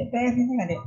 PS ini nggak deh?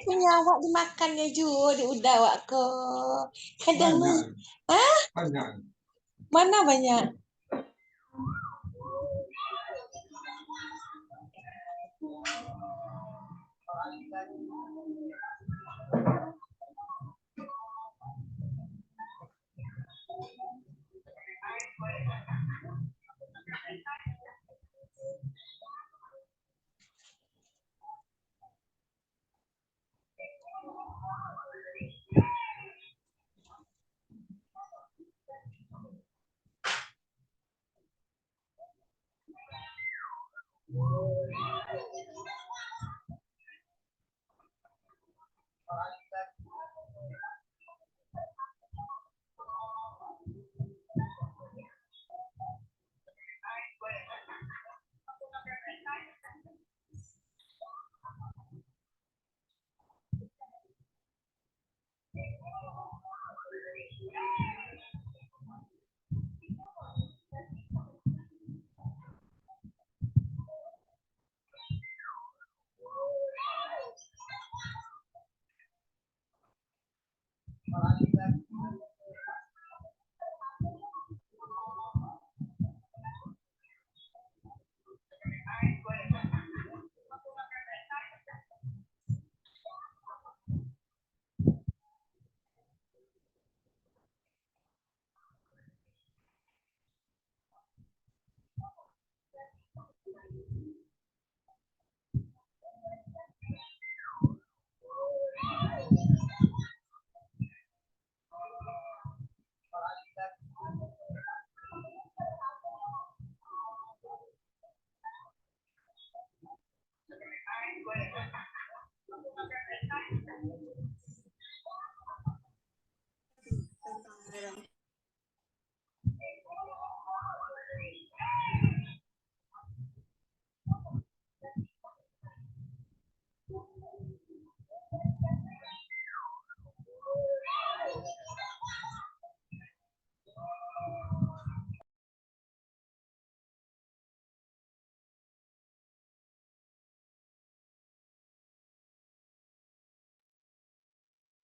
Punya awak dimakannya juga di udah awak ke kadang mana banyak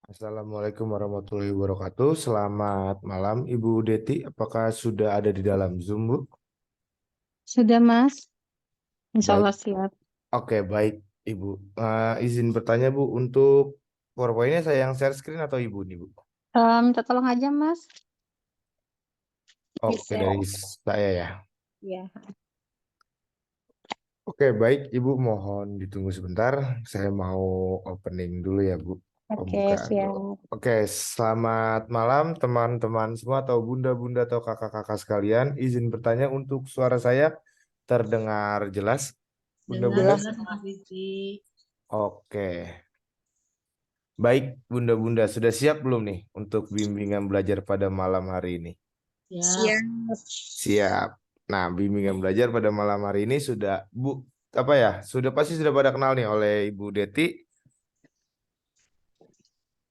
Assalamualaikum warahmatullahi wabarakatuh. Selamat malam, Ibu Deti. Apakah sudah ada di dalam Zoom, Bu? Sudah, Mas. Insya Baik. Allah siap. Oke, baik, Ibu. Izin bertanya, Bu, untuk PowerPoint-nya saya yang share screen atau Ibu nih, Bu? Minta tolong aja, Mas. Oke, Bisa. dari saya ya. Ya. Oke, baik, Ibu. Mohon ditunggu sebentar. Saya mau opening dulu ya, Bu. Oke, Pembukaan dulu. siap. Oke, selamat malam teman-teman semua atau bunda-bunda atau kakak-kakak sekalian. Izin bertanya untuk suara saya terdengar jelas, bunda-bunda? Jelas. Mas Rizky. Oke, baik bunda-bunda sudah siap belum nih untuk bimbingan belajar pada malam hari ini? Siap. Siap. Nah, bimbingan belajar pada malam hari ini sudah apa ya? Sudah pasti sudah pada kenal nih oleh Ibu Deti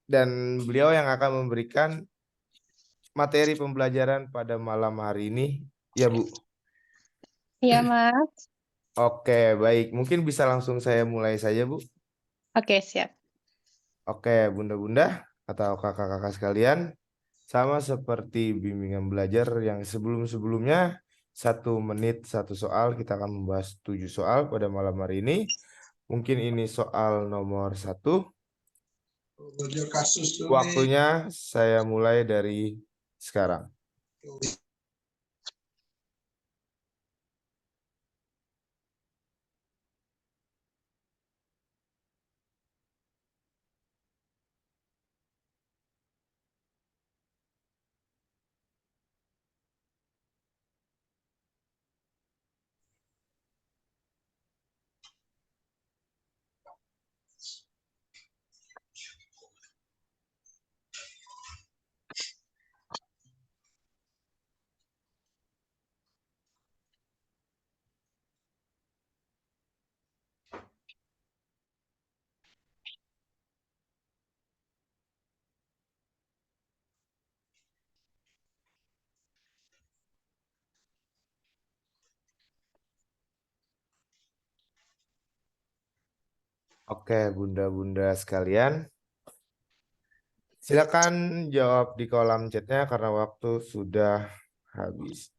dan beliau yang akan memberikan materi pembelajaran pada malam hari ini. Ya, Bu. Iya, Mas. Oke, baik. Mungkin bisa langsung saya mulai saja, Bu. Oke, siap. Oke, bunda-bunda atau kakak-kakak sekalian, sama seperti bimbingan belajar yang sebelum-sebelumnya, 1 menit 1 soal. Kita akan membahas 7 soal pada malam hari ini. Mungkin ini soal nomor 1. Waktunya saya mulai dari sekarang. Oke, bunda-bunda sekalian, silakan jawab di kolom chatnya karena waktu sudah habis.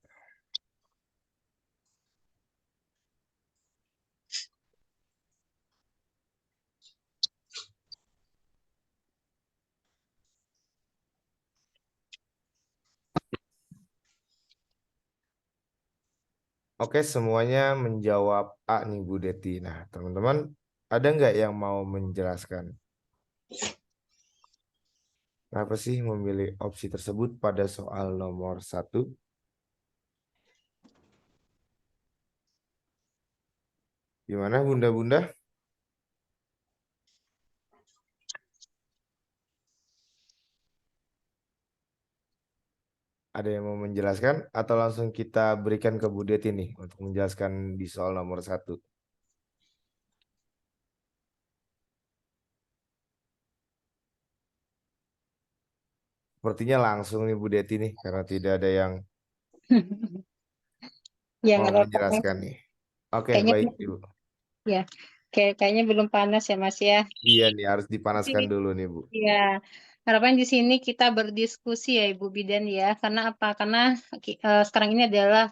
Oke, semuanya menjawab A nih Bu Deti. Nah, teman-teman, ada nggak yang mau menjelaskan kenapa sih memilih opsi tersebut pada soal nomor 1? Gimana bunda-bunda? Ada yang mau menjelaskan atau langsung kita berikan ke Bu Deti nih untuk menjelaskan di soal nomor 1? Sepertinya langsung nih Bu Deti nih karena tidak ada yang Ya, mau nggak apa-apa, Mas. menjelaskan nih. Oke, Kayaknya, baik Ibu. ya. Kayaknya belum panas ya, Mas ya. Iya nih harus Tapi, dipanaskan dulu nih Bu. ya, harapan di sini kita berdiskusi ya, Ibu Bidan ya. Karena apa? Karena sekarang ini adalah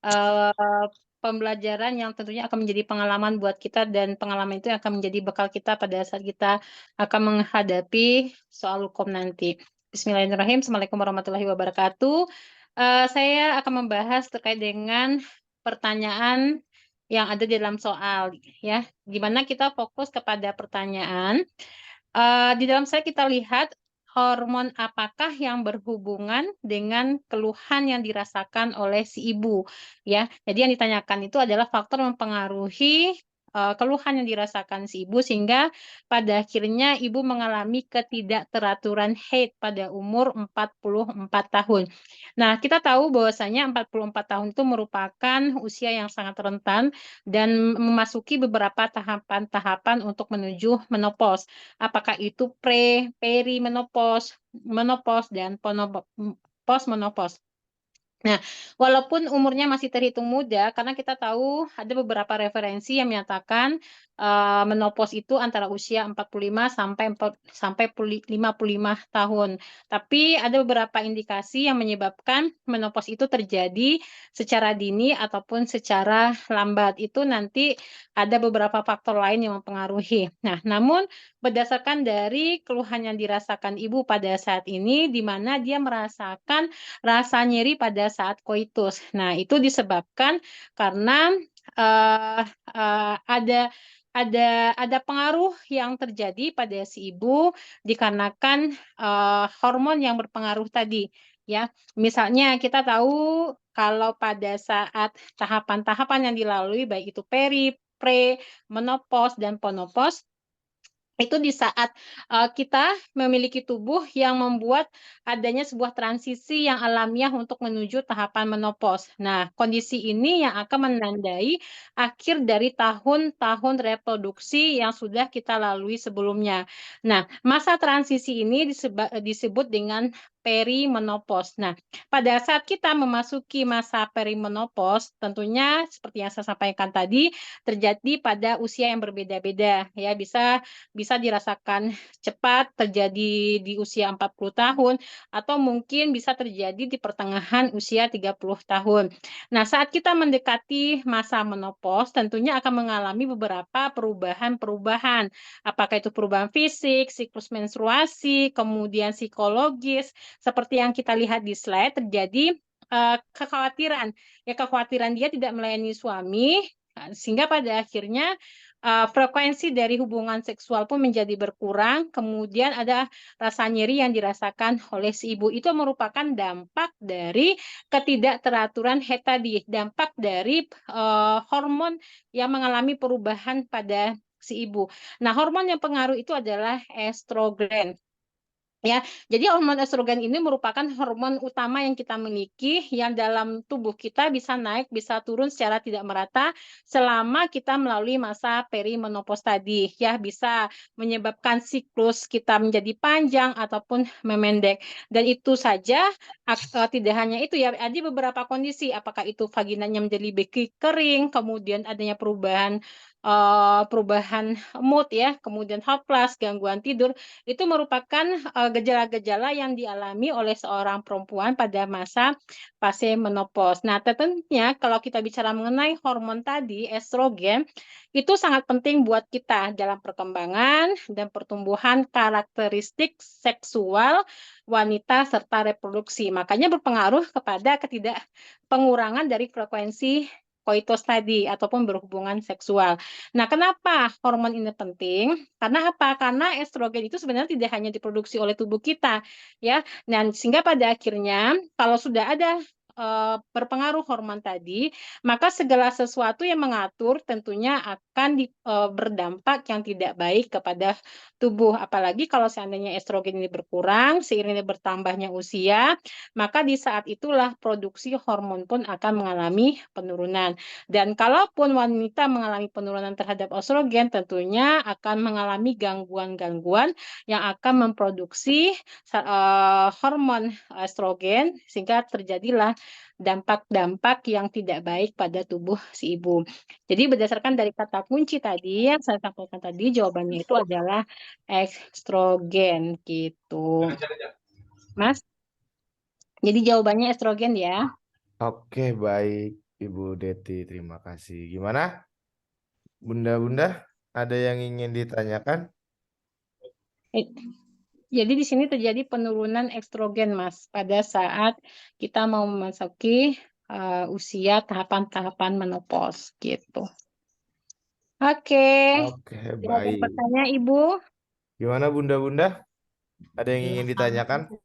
eh, pembelajaran yang tentunya akan menjadi pengalaman buat kita dan pengalaman itu akan menjadi bekal kita pada saat kita akan menghadapi soal hukum nanti. Bismillahirrahmanirrahim. Assalamualaikum warahmatullahi wabarakatuh. Saya akan membahas terkait dengan pertanyaan yang ada di dalam soal ya. Gimana kita fokus kepada pertanyaan. Di dalam slide kita lihat hormon apakah yang berhubungan dengan keluhan yang dirasakan oleh si ibu, ya. Jadi yang ditanyakan itu adalah faktor mempengaruhi keluhan yang dirasakan si ibu sehingga pada akhirnya ibu mengalami ketidakteraturan haid pada umur 44 tahun. Nah, kita tahu bahwasanya 44 tahun itu merupakan usia yang sangat rentan dan memasuki beberapa tahapan-tahapan untuk menuju menopause. Apakah itu perimenopause, menopause, dan postmenopause. Nah, walaupun umurnya masih terhitung muda, karena kita tahu ada beberapa referensi yang menyatakan menopause itu antara usia 45 sampai 55 tahun. Tapi ada beberapa indikasi yang menyebabkan menopause itu terjadi secara dini ataupun secara lambat. Itu nanti ada beberapa faktor lain yang mempengaruhi. Nah, namun berdasarkan dari keluhan yang dirasakan ibu pada saat ini, di mana dia merasakan rasa nyeri pada saat koitus. Nah, itu disebabkan karena uh, ada pengaruh yang terjadi pada si ibu dikarenakan hormon yang berpengaruh tadi, ya. Misalnya kita tahu kalau pada saat tahapan-tahapan yang dilalui baik itu peri, pre, menopause dan ponopause itu di saat kita memiliki tubuh yang membuat adanya sebuah transisi yang alamiah untuk menuju tahapan menopause. Nah, kondisi ini yang akan menandai akhir dari tahun-tahun reproduksi yang sudah kita lalui sebelumnya. Nah, masa transisi ini disebut dengan perimenopause. Nah, pada saat kita memasuki masa perimenopause, tentunya seperti yang saya sampaikan tadi, terjadi pada usia yang berbeda-beda, ya. Bisa dirasakan cepat terjadi di usia 40 tahun atau mungkin bisa terjadi di pertengahan usia 30 tahun. Nah, saat kita mendekati masa menopause, tentunya akan mengalami beberapa perubahan-perubahan. Apakah itu perubahan fisik, siklus menstruasi, kemudian psikologis, seperti yang kita lihat di slide, terjadi kekhawatiran. Ya, kekhawatiran dia tidak melayani suami, sehingga pada akhirnya frekuensi dari hubungan seksual pun menjadi berkurang, kemudian ada rasa nyeri yang dirasakan oleh si ibu. Itu merupakan dampak dari ketidakteraturan head tadi, dampak dari hormon yang mengalami perubahan pada si ibu. Nah, hormon yang pengaruh itu adalah estrogen. Ya, jadi hormon estrogen ini merupakan hormon utama yang kita miliki yang dalam tubuh kita bisa naik, bisa turun secara tidak merata selama kita melalui masa perimenopause tadi. Ya, bisa menyebabkan siklus kita menjadi panjang ataupun memendek. Dan itu saja tidak hanya itu ya, ada beberapa kondisi, apakah itu vaginanya menjadi lebih kering, kemudian adanya perubahan mood ya, kemudian hot flash, gangguan tidur, itu merupakan gejala-gejala yang dialami oleh seorang perempuan pada masa fase menopause. Nah, tentunya kalau kita bicara mengenai hormon tadi, estrogen, itu sangat penting buat kita dalam perkembangan dan pertumbuhan karakteristik seksual wanita serta reproduksi. Makanya berpengaruh kepada pengurangan dari frekuensi koitus tadi ataupun berhubungan seksual. Nah, kenapa hormon ini penting? Karena apa? Karena estrogen itu sebenarnya tidak hanya diproduksi oleh tubuh kita, ya. Dan sehingga pada akhirnya kalau sudah ada berpengaruh hormon tadi, maka segala sesuatu yang mengatur tentunya akan berdampak yang tidak baik kepada tubuh. Apalagi kalau seandainya estrogen ini berkurang seiring bertambahnya usia, maka di saat itulah produksi hormon pun akan mengalami penurunan. Dan kalaupun wanita mengalami penurunan terhadap estrogen, tentunya akan mengalami gangguan-gangguan yang akan memproduksi hormon estrogen, sehingga terjadilah dampak-dampak yang tidak baik pada tubuh si ibu. Jadi berdasarkan dari kata kunci tadi yang saya sampaikan tadi, jawabannya itu adalah estrogen gitu, Mas. Jadi jawabannya estrogen ya. Oke, baik Ibu Deti, terima kasih. Gimana? Bunda-bunda, ada yang ingin ditanyakan? Eh, Jadi di sini terjadi penurunan estrogen, Mas, pada saat kita mau memasuki usia tahapan-tahapan menopause gitu. Oke, Oke, tidak ada baik. pertanyaan, Ibu. Gimana Bunda-bunda? Ada yang ingin ditanyakan?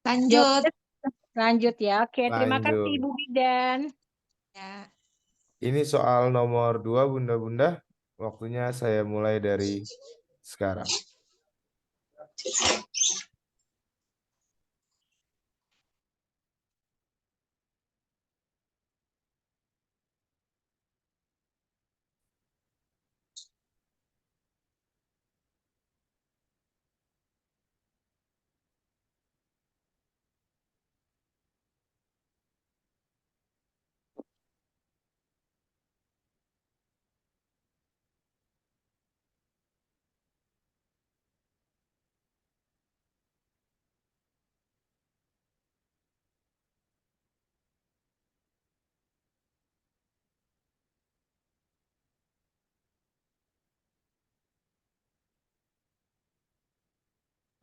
Lanjut. Jawabannya lanjut ya. Oke, terima kasih Lanjut. Ibu Bidan. Ya. Ini soal nomor 2, Bunda-bunda. Waktunya saya mulai dari sekarang.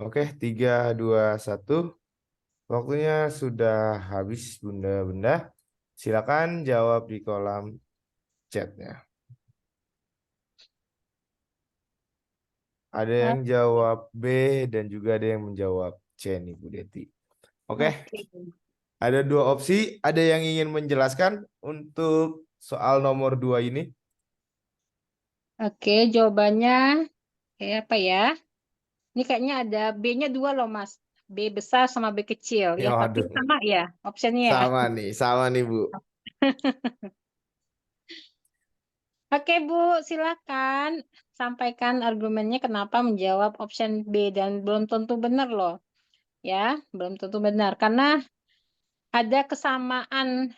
Oke, 3, 2, 1. Waktunya sudah habis, Bunda-Bunda. Silakan jawab di kolom chatnya. Ada yang jawab B dan juga ada yang menjawab C nih, Bu Deti. Oke, ada 2 opsi. Ada yang ingin menjelaskan untuk soal nomor 2 ini? Oke, jawabannya kayak apa ya? Ini kayaknya ada B-nya 2 loh, Mas. B besar sama B kecil. Ya, Ya, tapi waduh. sama ya opsinya. Sama nih, Bu. Oke, Bu, silakan sampaikan argumennya kenapa menjawab option B dan belum tentu benar loh. Ya, belum tentu benar karena ada kesamaan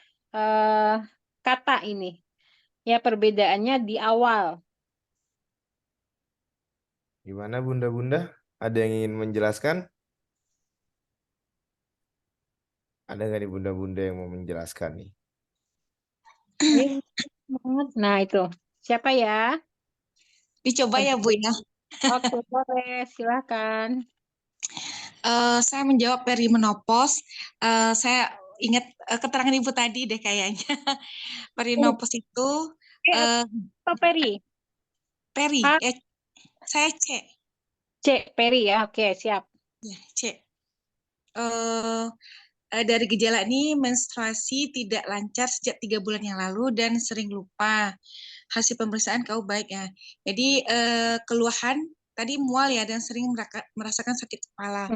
kata ini. Ya, perbedaannya di awal. Gimana, Bunda-Bunda? Ada yang ingin menjelaskan? Ada nggak nih Bunda-Bunda yang mau menjelaskan nih? Ayo, semangat. Nah, itu. Siapa ya? Dicoba ya, Bu ya. Oke, boleh. Silakan. Saya menjawab perimenopause. Saya ingat keterangan Ibu tadi deh kayaknya. Perimenopause itu Atau Peri? peri. A, Saya C. C, Peri ya. Oke, siap. Ya, C. Dari gejala ini menstruasi tidak lancar sejak 3 bulan yang lalu dan sering lupa. Hasil pemeriksaan kau baik ya. Jadi keluhan tadi mual ya dan sering merasakan sakit kepala.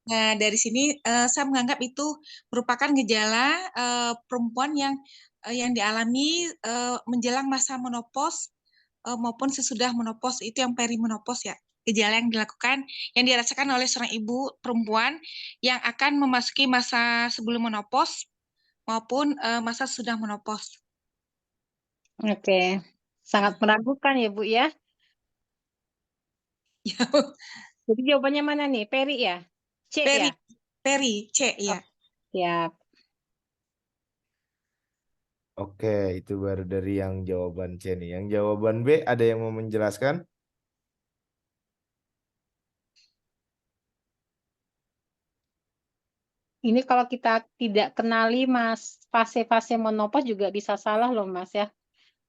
Nah, dari sini saya menganggap itu merupakan gejala perempuan yang dialami menjelang masa menopause maupun sesudah menopause, itu yang perimenopause ya. Gejala yang dirasakan oleh seorang ibu perempuan yang akan memasuki masa sebelum menopause maupun masa sudah menopause. Oke. Sangat meragukan ya, Bu ya. Jadi jawabannya mana nih? Peri ya? C ya? Peri, C ya. Siap. Oke, itu baru dari yang jawaban C nih. Yang jawaban B ada yang mau menjelaskan? Ini kalau kita tidak kenali Mas fase-fase menopause juga bisa salah loh Mas ya.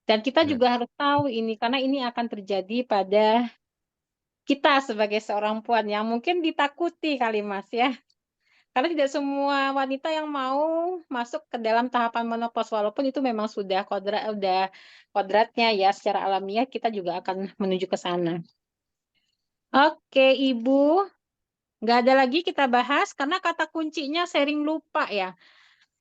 Dan kita Ya. juga harus tahu ini karena ini akan terjadi pada kita sebagai seorang puan yang mungkin ditakuti kali Mas ya. Karena tidak semua wanita yang mau masuk ke dalam tahapan menopause walaupun itu memang sudah kodratnya ya secara alamiah kita juga akan menuju ke sana. Oke, Ibu. Nggak ada lagi kita bahas karena kata kuncinya sering lupa ya.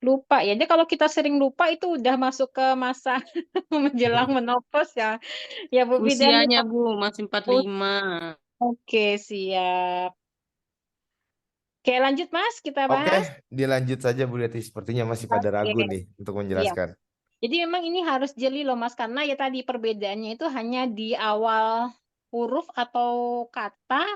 Lupa ya. Jadi kalau kita sering lupa itu udah masuk ke masa menjelang menopause ya. Ya Bu Bidan ya. Usianya Bu masih 45. Oke, siap. Oke, lanjut Mas, kita Oke, bahas. dilanjut saja Bu Deti. Sepertinya masih pada Oke. ragu nih untuk Iya. menjelaskan. Jadi memang ini harus jeli loh Mas karena ya tadi perbedaannya itu hanya di awal huruf atau kata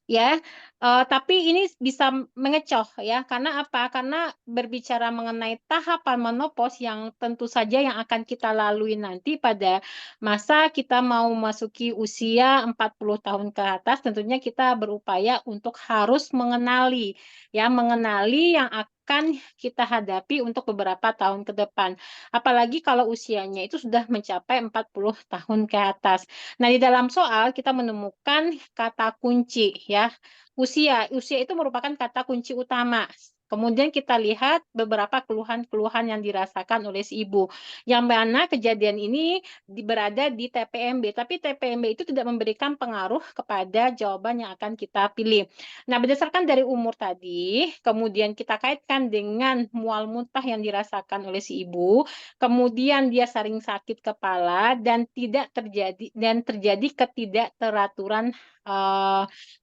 ya, tapi ini bisa mengecoh ya, karena apa? Karena berbicara mengenai tahapan menopause yang tentu saja yang akan kita lalui nanti pada masa kita mau memasuki usia 40 tahun ke atas, tentunya kita berupaya untuk harus mengenali, ya, mengenali yang akan kita hadapi untuk beberapa tahun ke depan. Apalagi kalau usianya itu sudah mencapai 40 tahun ke atas. Nah, di dalam soal kita menemukan kata kunci ya. Usia itu merupakan kata kunci utama. Kemudian kita lihat beberapa keluhan-keluhan yang dirasakan oleh si ibu. Yang mana kejadian ini berada di TPMB, tapi TPMB itu tidak memberikan pengaruh kepada jawaban yang akan kita pilih. Nah, berdasarkan dari umur tadi, kemudian kita kaitkan dengan mual muntah yang dirasakan oleh si ibu, kemudian dia sering sakit kepala dan terjadi ketidakteraturan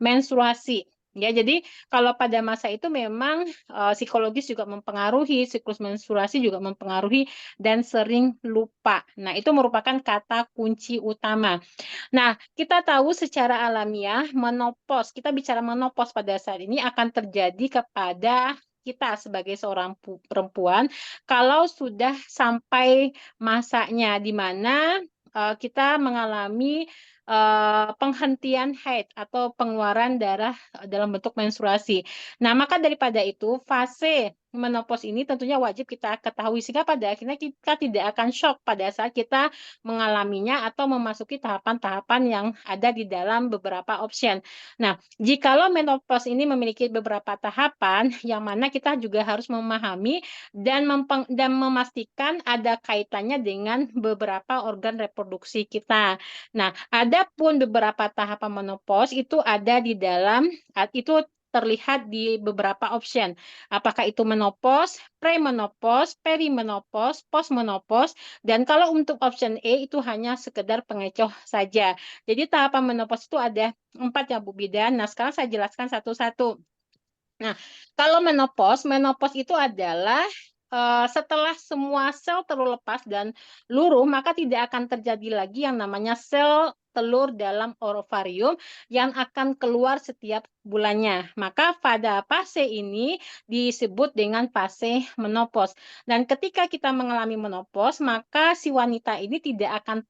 menstruasi. Ya, jadi kalau pada masa itu memang psikologis juga mempengaruhi, siklus menstruasi juga mempengaruhi dan sering lupa. Nah, itu merupakan kata kunci utama. Nah, kita tahu secara alamiah menopause, kita bicara menopause pada saat ini akan terjadi kepada kita sebagai seorang perempuan kalau sudah sampai masanya di mana kita mengalami penghentian haid atau pengeluaran darah dalam bentuk menstruasi. Nah, maka daripada itu fase menopause ini tentunya wajib kita ketahui sehingga pada akhirnya kita tidak akan shock pada saat kita mengalaminya atau memasuki tahapan-tahapan yang ada di dalam beberapa option. Nah, jikalau menopause ini memiliki beberapa tahapan yang mana kita juga harus memahami dan memastikan ada kaitannya dengan beberapa organ reproduksi kita. Nah, ada pun beberapa tahapan menopause itu ada di dalam itu terlihat di beberapa option. Apakah itu menopause, premenopause, perimenopause, postmenopause, dan kalau untuk option E itu hanya sekedar pengecoh saja. Jadi tahapan menopause itu ada 4 ya Bu Bidan. Nah, sekarang saya jelaskan satu-satu. Nah, kalau menopause itu adalah setelah semua sel telur lepas dan luruh, maka tidak akan terjadi lagi yang namanya sel telur dalam ovarium yang akan keluar setiap bulannya. Maka pada fase ini disebut dengan fase menopause. Dan ketika kita mengalami menopause, maka si wanita ini tidak akan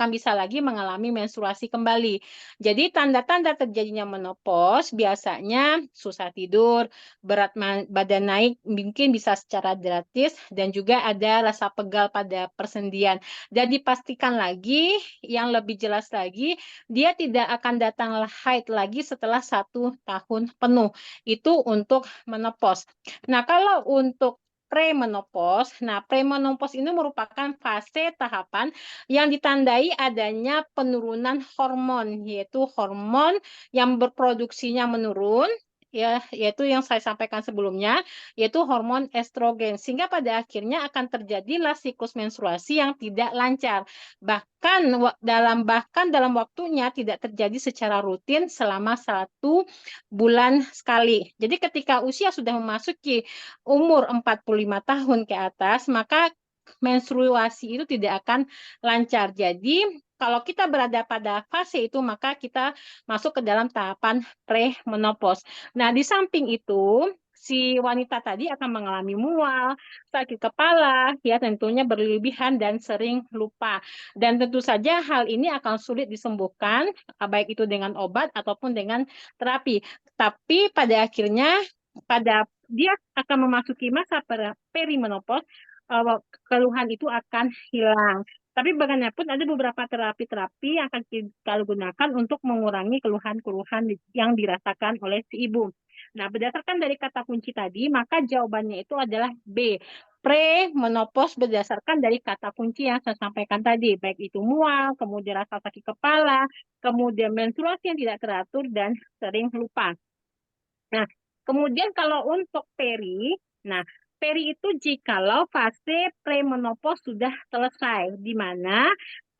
bisa lagi mengalami menstruasi kembali. Jadi tanda-tanda terjadinya menopause biasanya susah tidur, berat badan naik, mungkin bisa secara drastis, dan juga ada rasa pegal pada persendian. Dan dipastikan lagi, yang lebih jelas lagi, dia tidak akan datang haid lagi setelah 1 tahun penuh. Itu untuk menopause. Nah, kalau untuk premenopause, premenopause ini merupakan fase tahapan yang ditandai adanya penurunan hormon, yaitu hormon yang berproduksinya menurun, ya, yaitu yang saya sampaikan sebelumnya, yaitu hormon estrogen, sehingga pada akhirnya akan terjadilah siklus menstruasi yang tidak lancar. Bahkan dalam waktunya tidak terjadi secara rutin selama 1 bulan sekali. Jadi ketika usia sudah memasuki umur 45 tahun ke atas, maka menstruasi itu tidak akan lancar. Jadi kalau kita berada pada fase itu, maka kita masuk ke dalam tahapan premenopause. Nah, di samping itu, si wanita tadi akan mengalami mual, sakit kepala, ya tentunya berlebihan dan sering lupa. Dan tentu saja hal ini akan sulit disembuhkan, baik itu dengan obat ataupun dengan terapi. Tapi pada akhirnya, dia akan memasuki masa perimenopause, keluhan itu akan hilang. Tapi bagaimanapun ada beberapa terapi-terapi yang akan kita gunakan untuk mengurangi keluhan-keluhan yang dirasakan oleh si ibu. Nah, berdasarkan dari kata kunci tadi, maka jawabannya itu adalah B. Premenopause berdasarkan dari kata kunci yang saya sampaikan tadi, baik itu mual, kemudian rasa sakit kepala, kemudian menstruasi yang tidak teratur, dan sering lupa. Nah, kemudian kalau untuk peri itu jikalau fase premenopause sudah selesai, di mana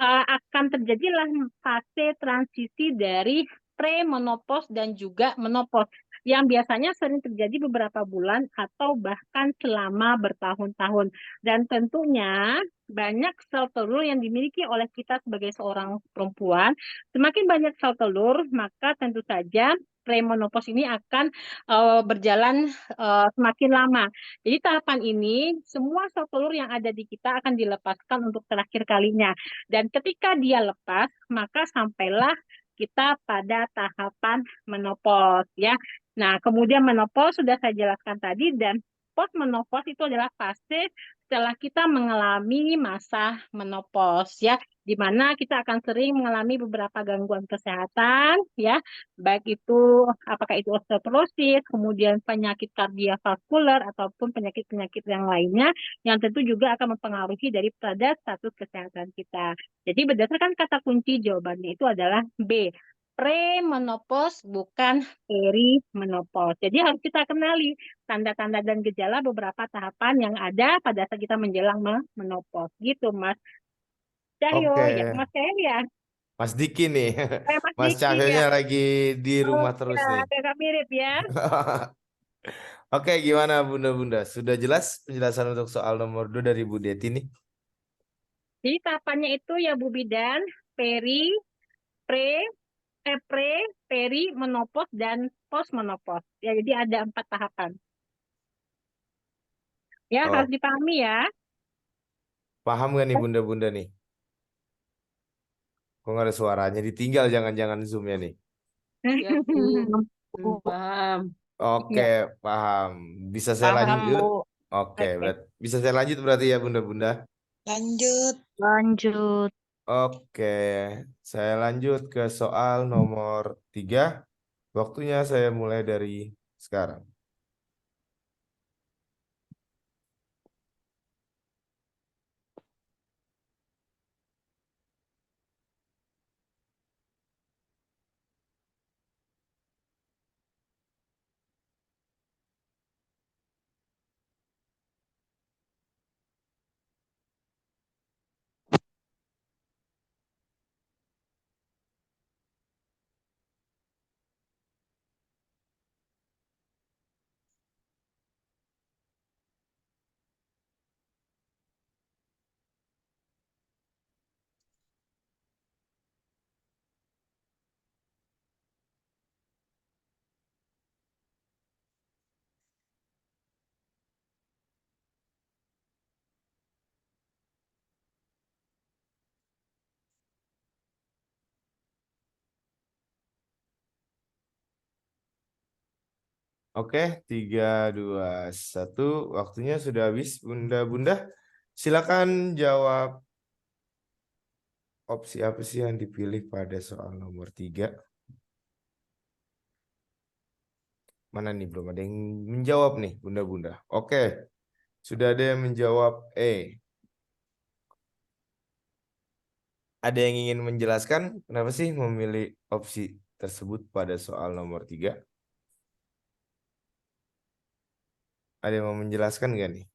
akan terjadilah fase transisi dari premenopause dan juga menopause, yang biasanya sering terjadi beberapa bulan atau bahkan selama bertahun-tahun. Dan tentunya banyak sel telur yang dimiliki oleh kita sebagai seorang perempuan, semakin banyak sel telur, maka tentu saja premenopause ini akan berjalan semakin lama. Jadi tahapan ini, semua sel telur yang ada di kita akan dilepaskan untuk terakhir kalinya. Dan ketika dia lepas, maka sampailah kita pada tahapan menopause, ya. Nah, kemudian menopause sudah saya jelaskan tadi, dan postmenopause itu adalah fase setelah kita mengalami masa menopause, ya, di mana kita akan sering mengalami beberapa gangguan kesehatan, ya, baik itu apakah itu osteoporosis, kemudian penyakit kardiovaskular ataupun penyakit-penyakit yang lainnya yang tentu juga akan mempengaruhi daripada status kesehatan kita. Jadi berdasarkan kata kunci jawabannya itu adalah B. Premenopause bukan perimenopause. Jadi harus kita kenali tanda-tanda dan gejala beberapa tahapan yang ada pada saat kita menjelang menopause. Gitu, Mas Cahyo, ya, Oke, Mas Cahyo ya. Mas Diki nih. Mas Mas Diki ya. Cahyonya lagi di Oh, rumah terus ya, nih. agak mirip ya. Oke, gimana Bunda-Bunda? Sudah jelas penjelasan untuk soal nomor 2 dari Bu Deti nih? Jadi tahapannya itu ya Bu Bidan, peri, pre, peri, menopause, dan postmenopause. Ya, jadi ada 4 tahapan. Ya, harus Oh, dipahami ya. paham gak nih Bunda-Bunda nih? Kok nggak ada suaranya? Ditinggal jangan-jangan Zoom-nya nih. Ya, Bu. Paham. Oke, Ya, paham. Bisa saya paham, lanjut? Bu. Oke, Oke, bisa saya lanjut berarti ya Bunda-Bunda? Lanjut. lanjut. Oke, saya lanjut ke soal nomor 3. Waktunya saya mulai dari sekarang. Oke, 3, 2, 1. Waktunya sudah habis, Bunda-Bunda. Silakan jawab opsi apa sih yang dipilih pada soal nomor 3. Mana nih, belum ada yang menjawab nih, Bunda-Bunda. Oke, sudah ada yang menjawab E. Ada yang ingin menjelaskan kenapa sih memilih opsi tersebut pada soal nomor 3? Ada yang mau menjelaskan nggak nih?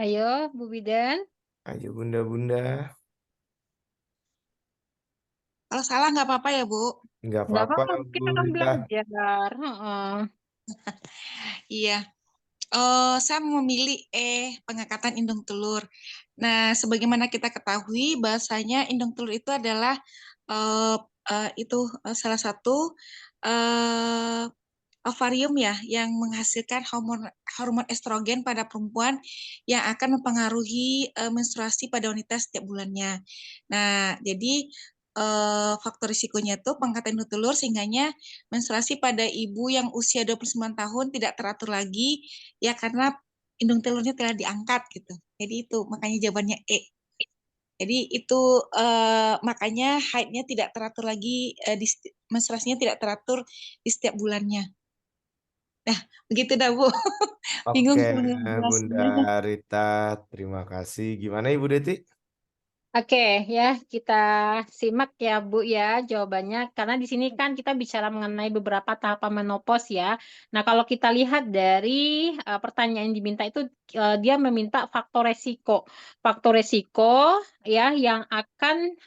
Ayo, Bu Bidan. Ayo Bunda-Bunda. Kalau salah nggak apa-apa ya, Bu. Nggak Nggak apa-apa, apa-apa, Bu kita kan Rita. belajar. Heeh. Iya. Saya memilih pengangkatan indung telur. Nah, sebagaimana kita ketahui, bahasanya indung telur itu adalah eh, salah satu eh, ovarium ya yang menghasilkan hormon hormon estrogen pada perempuan yang akan mempengaruhi menstruasi pada wanita setiap bulannya. Nah, jadi faktor risikonya itu pengangkatan indung telur sehingganya menstruasi pada ibu yang usia 29 tahun tidak teratur lagi ya karena indung telurnya telah diangkat gitu. Jadi itu makanya jawabannya E. Jadi itu makanya haidnya tidak teratur lagi menstruasinya tidak teratur di setiap bulannya. Nah, begitu dah Bu. Bingung Oke, kalau Bunda menjelaskannya. Rita, terima kasih. Gimana Ibu Deti? Oke, ya kita simak ya Bu ya jawabannya karena di sini kan kita bicara mengenai beberapa tahapan menopause ya. Nah, kalau kita lihat dari pertanyaan yang diminta itu dia meminta faktor resiko. Faktor resiko ya yang akan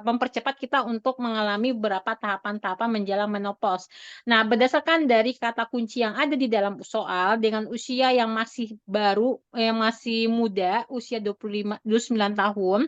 mempercepat kita untuk mengalami beberapa tahapan-tahapan menjelang menopause. Nah, berdasarkan dari kata kunci yang ada di dalam soal dengan usia yang masih baru, yang masih muda, usia 29 tahun.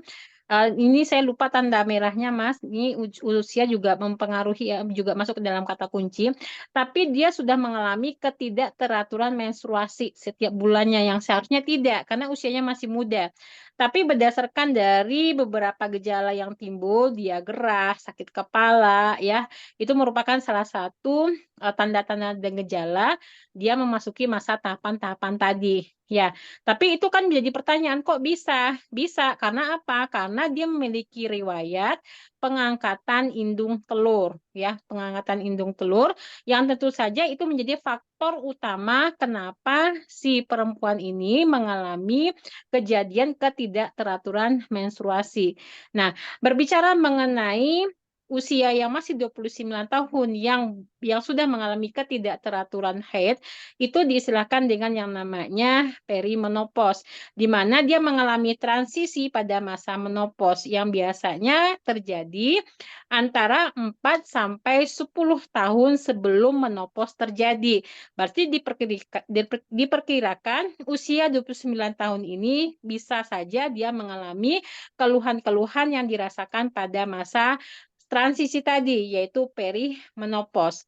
Ini saya lupa tanda merahnya, Mas. Ini usia juga mempengaruhi, juga masuk ke dalam kata kunci. Tapi dia sudah mengalami ketidakteraturan menstruasi setiap bulannya yang seharusnya tidak, karena usianya masih muda. Tapi berdasarkan dari beberapa gejala yang timbul, dia gerah, sakit kepala, ya, itu merupakan salah satu tanda-tanda dan gejala dia memasuki masa tahapan-tahapan tadi. Ya, tapi itu kan menjadi pertanyaan kok bisa? Bisa karena apa? Karena dia memiliki riwayat pengangkatan indung telur, ya, pengangkatan indung telur yang tentu saja itu menjadi faktor utama kenapa si perempuan ini mengalami kejadian ketidakteraturan menstruasi. Nah, berbicara mengenai usia yang masih 29 tahun yang sudah mengalami ketidakteraturan haid itu diistilahkan dengan yang namanya perimenopause, di mana dia mengalami transisi pada masa menopause yang biasanya terjadi antara 4 sampai 10 tahun sebelum menopause terjadi. Berarti diperkirakan usia 29 tahun ini bisa saja dia mengalami keluhan-keluhan yang dirasakan pada masa transisi tadi, yaitu perimenopause.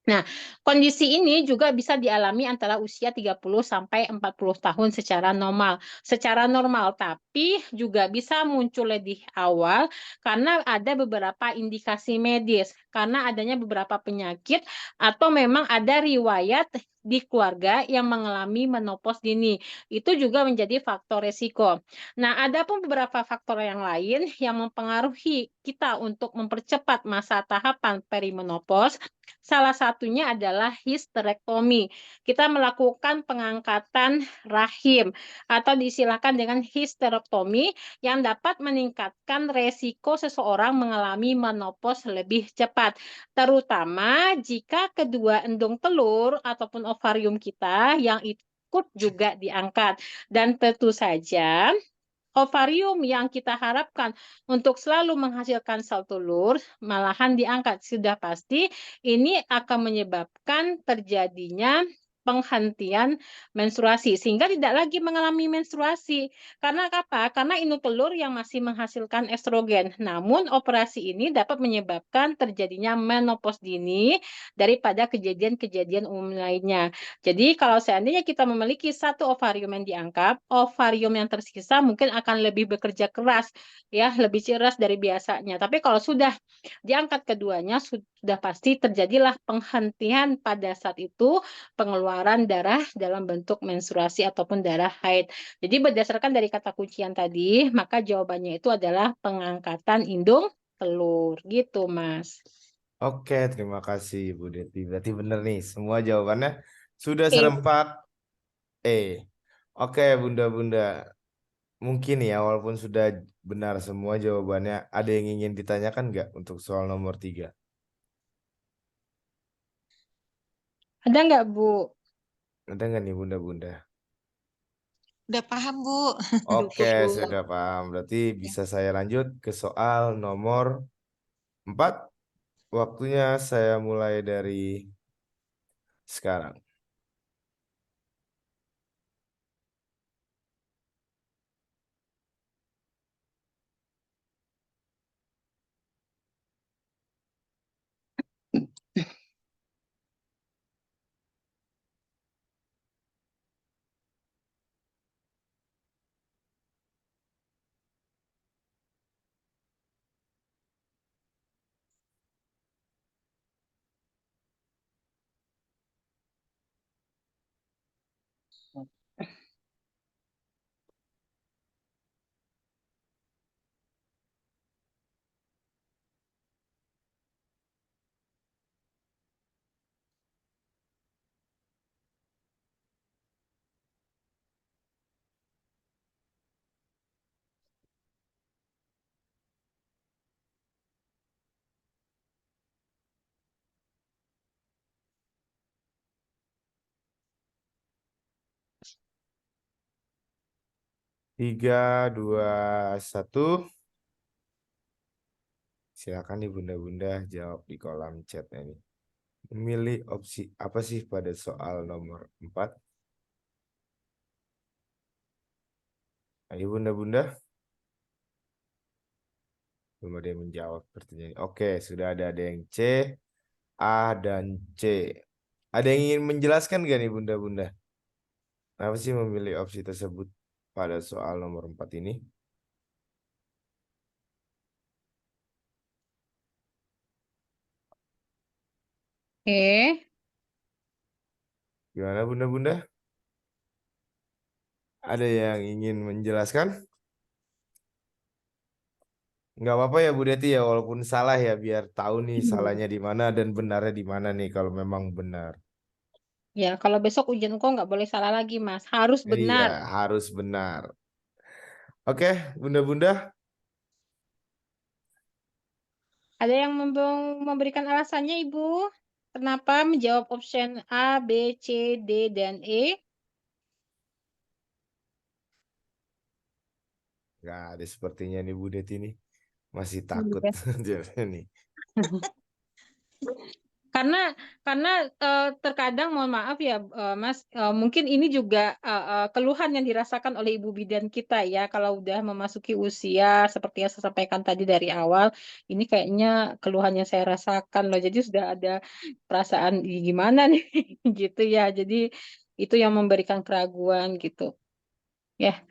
Nah, kondisi ini juga bisa dialami antara usia 30 sampai 40 tahun secara normal. Secara normal, tapi juga bisa muncul lebih awal karena ada beberapa indikasi medis, karena adanya beberapa penyakit atau memang ada riwayat di keluarga yang mengalami menopause dini. Itu juga menjadi faktor resiko. Nah, ada pun beberapa faktor yang lain yang mempengaruhi kita untuk mempercepat masa tahapan perimenopause. Salah satunya adalah histerektomi. Kita melakukan pengangkatan rahim atau disilakan dengan histerektomi yang dapat meningkatkan resiko seseorang mengalami menopause lebih cepat, terutama jika kedua endong telur ataupun ovarium kita yang ikut juga diangkat. Dan tentu saja ovarium yang kita harapkan untuk selalu menghasilkan sel telur malahan diangkat. Sudah pasti ini akan menyebabkan terjadinya penghentian menstruasi sehingga tidak lagi mengalami menstruasi. Karena apa? Karena induk telur yang masih menghasilkan estrogen. Namun operasi ini dapat menyebabkan terjadinya menopause dini daripada kejadian-kejadian umum lainnya. Jadi kalau seandainya kita memiliki satu ovarium yang diangkat, ovarium yang tersisa mungkin akan lebih bekerja keras, ya, lebih keras dari biasanya. Tapi kalau sudah diangkat keduanya, sudah pasti terjadilah penghentian pada saat itu pengeluaran darah dalam bentuk menstruasi ataupun darah haid. Jadi berdasarkan dari kata kuncian tadi, maka jawabannya itu adalah pengangkatan indung telur. Gitu, Mas. Oke, terima kasih Bu Deti. Berarti benar nih, semua jawabannya sudah Oke. serempak E. Oke, Bunda-Bunda. Mungkin ya, walaupun sudah benar semua jawabannya, ada yang ingin ditanyakan nggak untuk soal nomor 3? Ada nggak, Bu? Ada nggak nih Bunda-Bunda? Udah paham, Bu. Oke, Bu. sudah paham. Berarti Ya. bisa saya lanjut ke soal nomor 4. Waktunya saya mulai dari sekarang. Tiga, dua, satu. Silakan nih Bunda-Bunda jawab di kolom chat ini. Memilih opsi apa sih pada soal nomor 4? Ayo Bunda-Bunda. Belum ada yang menjawab pertanyaan. Oke, sudah ada yang C, A, dan C. Ada yang ingin menjelaskan gak nih Bunda-Bunda? Kenapa sih memilih opsi tersebut pada soal nomor 4 ini? Oke. Gimana Bunda-Bunda? Ada yang ingin menjelaskan? Nggak apa-apa ya Bu Deti ya, walaupun salah ya, biar tahu nih salahnya di mana dan benarnya di mana nih kalau memang benar. Ya, kalau besok ujian kok nggak boleh salah lagi, Mas. Harus Iya, benar. harus benar. Oke, Bunda-Bunda. Ada yang memberikan alasannya, Ibu? Kenapa menjawab option A, B, C, D, dan E? Nggak ada sepertinya nih Bu Deti nih. Masih takut Iya. jawabnya nih. Karena terkadang mohon maaf ya Mas, mungkin ini juga keluhan yang dirasakan oleh ibu bidan kita ya kalau udah memasuki usia seperti yang saya sampaikan tadi dari awal, ini kayaknya keluhan yang saya rasakan loh. Jadi sudah ada perasaan "Ih, gimana nih gitu ya. Jadi itu yang memberikan keraguan gitu. Ya,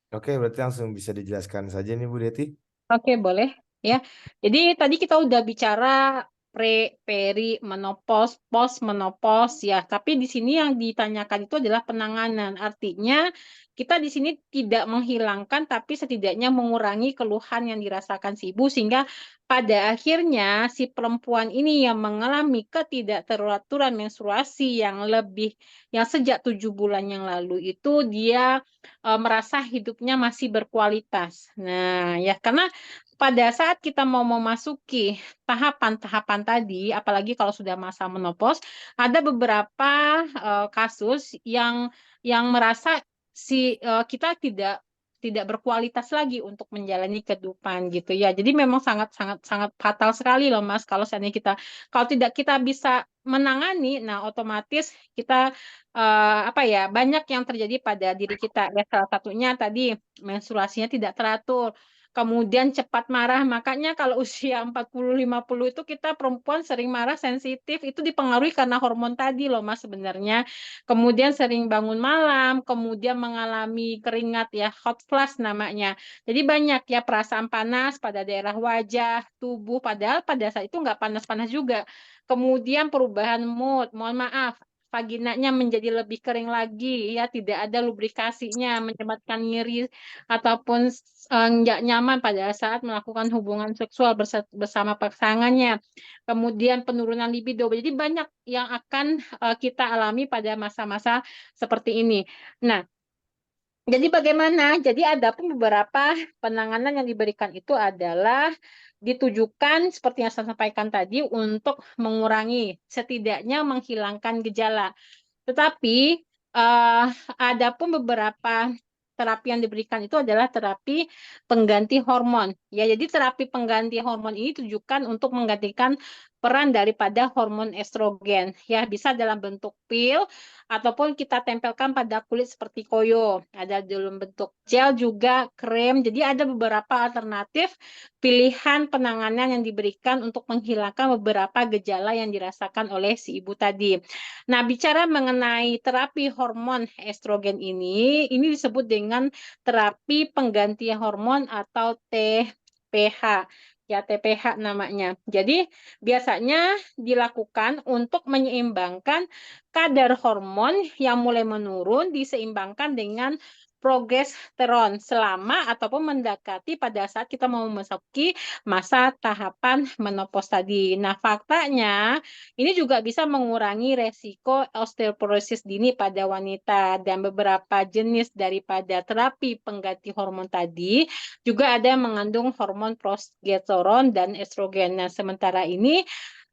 Oke, berarti langsung bisa dijelaskan saja nih Bu Deti. oke boleh ya. Jadi tadi kita udah bicara pre, peri, menopause, post menopause ya. Tapi di sini yang ditanyakan itu adalah penanganan. Artinya kita di sini tidak menghilangkan tapi setidaknya mengurangi keluhan yang dirasakan si ibu sehingga pada akhirnya si perempuan ini yang mengalami ketidakteraturan menstruasi yang sejak 7 bulan yang lalu itu dia merasa hidupnya masih berkualitas. Nah, ya karena pada saat kita mau memasuki tahapan-tahapan tadi, apalagi kalau sudah masa menopause, ada beberapa kasus yang merasa kita tidak berkualitas lagi untuk menjalani kehidupan gitu ya. Jadi memang sangat sangat sangat fatal sekali loh Mas kalau seandainya kalau tidak kita bisa menangani, nah otomatis kita apa ya banyak yang terjadi pada diri kita ya salah satunya tadi menstruasinya tidak teratur. Kemudian cepat marah, makanya kalau usia 40-50 itu kita perempuan sering marah sensitif, itu dipengaruhi karena hormon tadi loh Mas sebenarnya. Kemudian sering bangun malam, kemudian mengalami keringat ya, hot flash namanya. Jadi banyak ya perasaan panas pada daerah wajah, tubuh, padahal pada saat itu nggak panas-panas juga. Kemudian perubahan mood, mohon maaf, vaginanya menjadi lebih kering lagi ya, tidak ada lubrikasinya, menyebabkan nyeri ataupun nggak nyaman pada saat melakukan hubungan seksual bersama pasangannya. Kemudian penurunan libido. Jadi banyak yang akan kita alami pada masa-masa seperti ini. Nah, jadi bagaimana? Jadi ada pun beberapa penanganan yang diberikan itu adalah ditujukan seperti yang saya sampaikan tadi untuk mengurangi, setidaknya menghilangkan gejala. Tetapi ada pun beberapa terapi yang diberikan itu adalah terapi pengganti hormon. Ya, jadi terapi pengganti hormon ini ditujukan untuk menggantikan peran daripada hormon estrogen. Ya, bisa dalam bentuk pil ataupun kita tempelkan pada kulit seperti koyo. Ada dalam bentuk gel juga, krem. Jadi ada beberapa alternatif pilihan penanganan yang diberikan untuk menghilangkan beberapa gejala yang dirasakan oleh si ibu tadi. Nah, bicara mengenai terapi hormon estrogen ini disebut dengan terapi pengganti hormon atau TPH. Ya, TPH namanya. Jadi, biasanya dilakukan untuk menyeimbangkan kadar hormon yang mulai menurun diseimbangkan dengan progesteron selama ataupun mendekati pada saat kita mau memasuki masa tahapan menopause tadi. Nah, faktanya ini juga bisa mengurangi resiko osteoporosis dini pada wanita dan beberapa jenis daripada terapi pengganti hormon tadi juga ada yang mengandung hormon progesteron dan estrogen. Nah, sementara ini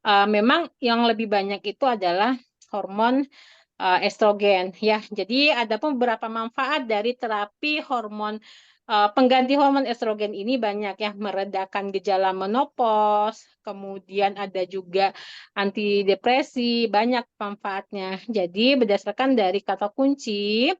memang yang lebih banyak itu adalah hormon estrogen ya. Jadi ada pun beberapa manfaat dari terapi hormon pengganti hormon estrogen ini banyak ya, meredakan gejala menopause, kemudian ada juga antidepresi, banyak manfaatnya. Jadi berdasarkan dari kata kunci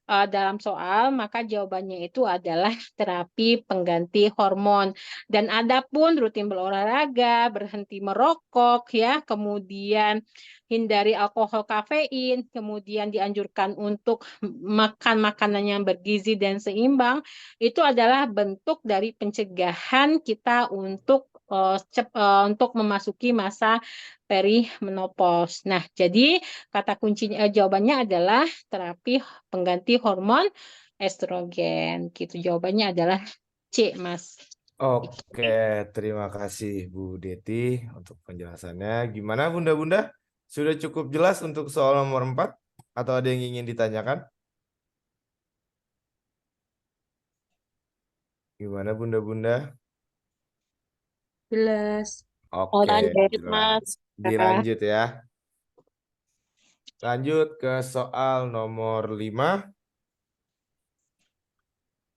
dalam soal, maka jawabannya itu adalah terapi pengganti hormon. Dan adapun rutin berolahraga, berhenti merokok, ya, kemudian hindari alkohol kafein, kemudian dianjurkan untuk makan makanan yang bergizi dan seimbang, itu adalah bentuk dari pencegahan kita untuk memasuki masa perimenopause. Nah, jadi kata kuncinya jawabannya adalah terapi pengganti hormon estrogen. Gitu jawabannya adalah C, Mas. Oke, terima kasih Bu Deti untuk penjelasannya. Gimana Bunda-Bunda? Sudah cukup jelas untuk soal nomor 4? Atau ada yang ingin ditanyakan? Gimana Bunda-Bunda? Jelas. Oke, Lanjut, jelas. Mas. Dilanjut ya. Lanjut ke soal nomor 5.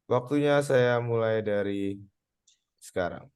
Waktunya saya mulai dari sekarang.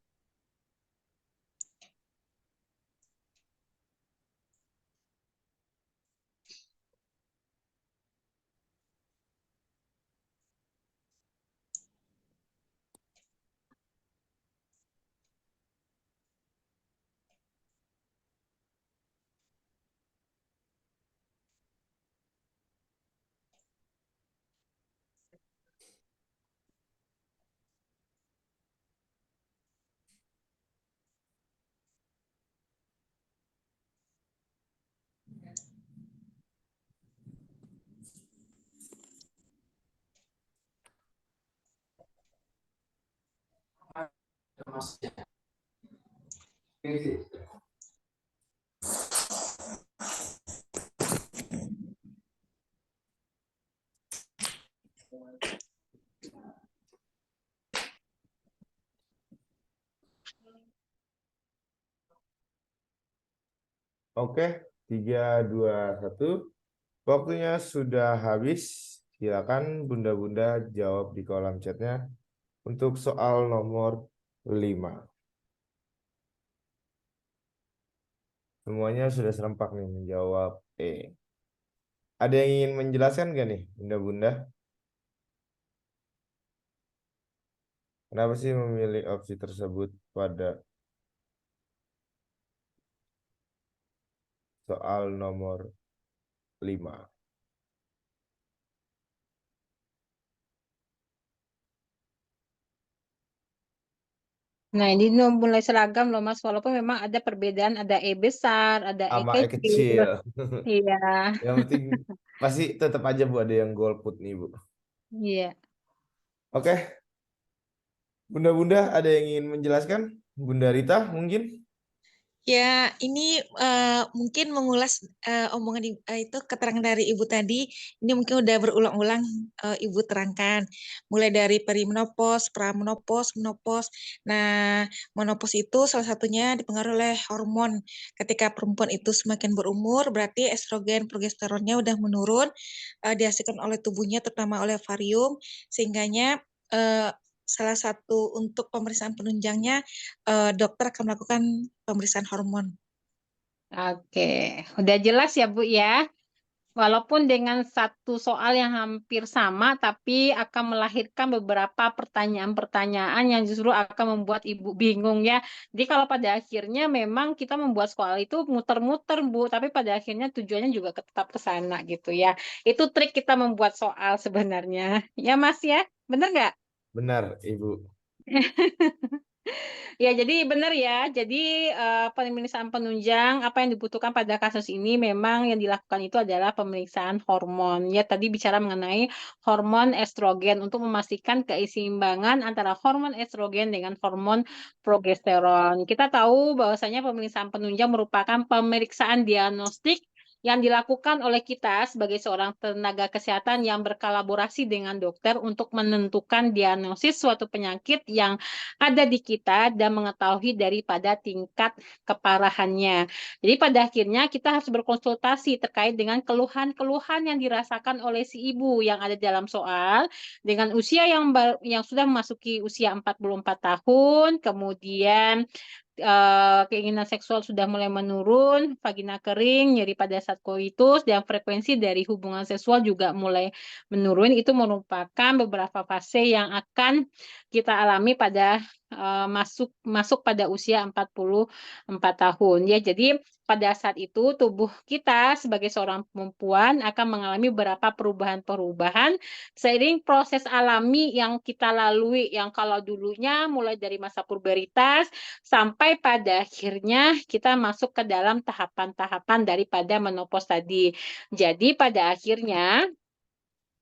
Oke, 3, 2, 1. Waktunya sudah habis. Silakan bunda-bunda jawab di kolom chatnya untuk soal nomor 5. Semuanya sudah serempak nih menjawab E. Ada yang ingin menjelaskan gak nih, bunda-bunda? Kenapa sih memilih opsi tersebut pada soal nomor 5? Nah, ini udah mulai seragam loh Mas, walaupun memang ada perbedaan, ada E besar, ada E Sama E kecil. kecil. Iya, Yang penting pasti tetap aja Bu ada yang golput nih Bu. iya. Oke, bunda-bunda ada yang ingin menjelaskan? Bunda Rita mungkin? Ya, ini mungkin mengulas omongan itu keterangan dari Ibu tadi. Ini mungkin udah berulang-ulang Ibu terangkan. Mulai dari perimenopause, pramenopause, menopause. Nah, menopause itu salah satunya dipengaruhi oleh hormon. Ketika perempuan itu semakin berumur, berarti estrogen, progesteronnya udah menurun, dihasilkan oleh tubuhnya, terutama oleh ovarium, sehingganya salah satu untuk pemeriksaan penunjangnya dokter akan melakukan pemeriksaan hormon. Oke, udah jelas ya Bu ya. Walaupun dengan satu soal yang hampir sama, tapi akan melahirkan beberapa pertanyaan-pertanyaan yang justru akan membuat Ibu bingung ya. Jadi kalau pada akhirnya memang kita membuat soal itu muter-muter Bu, tapi pada akhirnya tujuannya juga tetap ke sana gitu ya. Itu trik kita membuat soal sebenarnya. Ya Mas ya, bener nggak? Benar, Ibu. Ya, jadi benar ya. Jadi pemeriksaan penunjang apa yang dibutuhkan pada kasus ini memang yang dilakukan itu adalah pemeriksaan hormon. Ya, tadi bicara mengenai hormon estrogen untuk memastikan keseimbangan antara hormon estrogen dengan hormon progesteron. Kita tahu bahwasanya pemeriksaan penunjang merupakan pemeriksaan diagnostik yang dilakukan oleh kita sebagai seorang tenaga kesehatan yang berkolaborasi dengan dokter untuk menentukan diagnosis suatu penyakit yang ada di kita dan mengetahui daripada tingkat keparahannya. Jadi pada akhirnya kita harus berkonsultasi terkait dengan keluhan-keluhan yang dirasakan oleh si ibu yang ada dalam soal dengan usia yang sudah memasuki usia 44 tahun, kemudian keinginan seksual sudah mulai menurun, vagina kering, nyeri pada saat koitus, dan frekuensi dari hubungan seksual juga mulai menurun. Itu merupakan beberapa fase yang akan kita alami pada masuk pada usia 44 tahun ya. Jadi pada saat itu tubuh kita sebagai seorang perempuan akan mengalami beberapa perubahan-perubahan seiring proses alami yang kita lalui, yang kalau dulunya mulai dari masa pubertas sampai pada akhirnya kita masuk ke dalam tahapan-tahapan daripada menopause tadi. Jadi pada akhirnya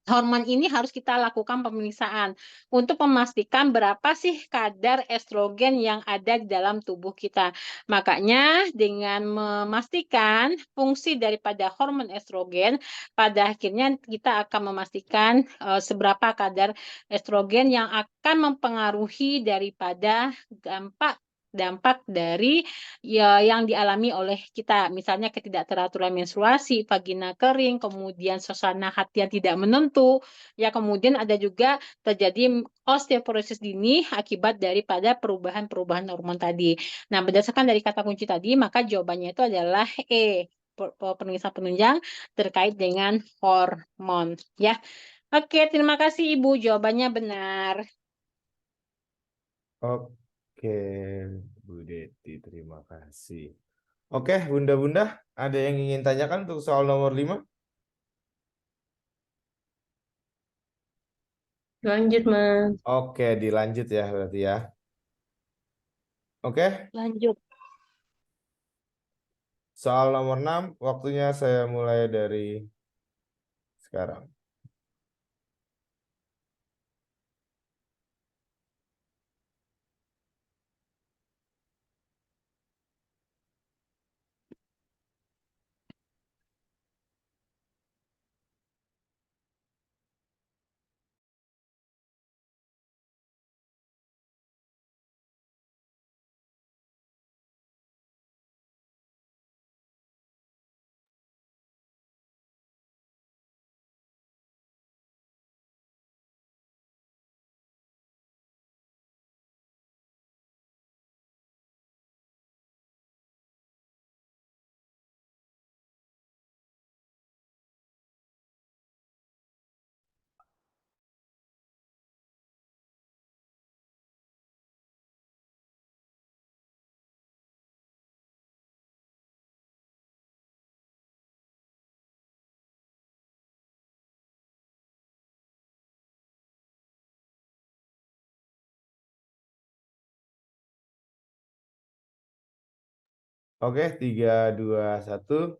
hormon ini harus kita lakukan pemeriksaan untuk memastikan berapa sih kadar estrogen yang ada di dalam tubuh kita. Makanya dengan memastikan fungsi daripada hormon estrogen, pada akhirnya kita akan memastikan seberapa kadar estrogen yang akan mempengaruhi daripada dampak dari yang dialami oleh kita, misalnya ketidakteraturan menstruasi, vagina kering, kemudian suasana hati yang tidak menentu, ya kemudian ada juga terjadi osteoporosis dini akibat daripada perubahan-perubahan hormon tadi. Nah, berdasarkan dari kata kunci tadi, maka jawabannya itu adalah E, pemeriksaan penunjang terkait dengan hormon, ya. Oke, terima kasih Ibu, jawabannya benar. Oke, Bu Deti, terima kasih. Oke, bunda-bunda, ada yang ingin tanyakan untuk soal nomor 5? Lanjut, Mas. Oke, dilanjut ya berarti ya. Oke, Lanjut. soal nomor 6, waktunya saya mulai dari sekarang. Oke, 3, 2, 1.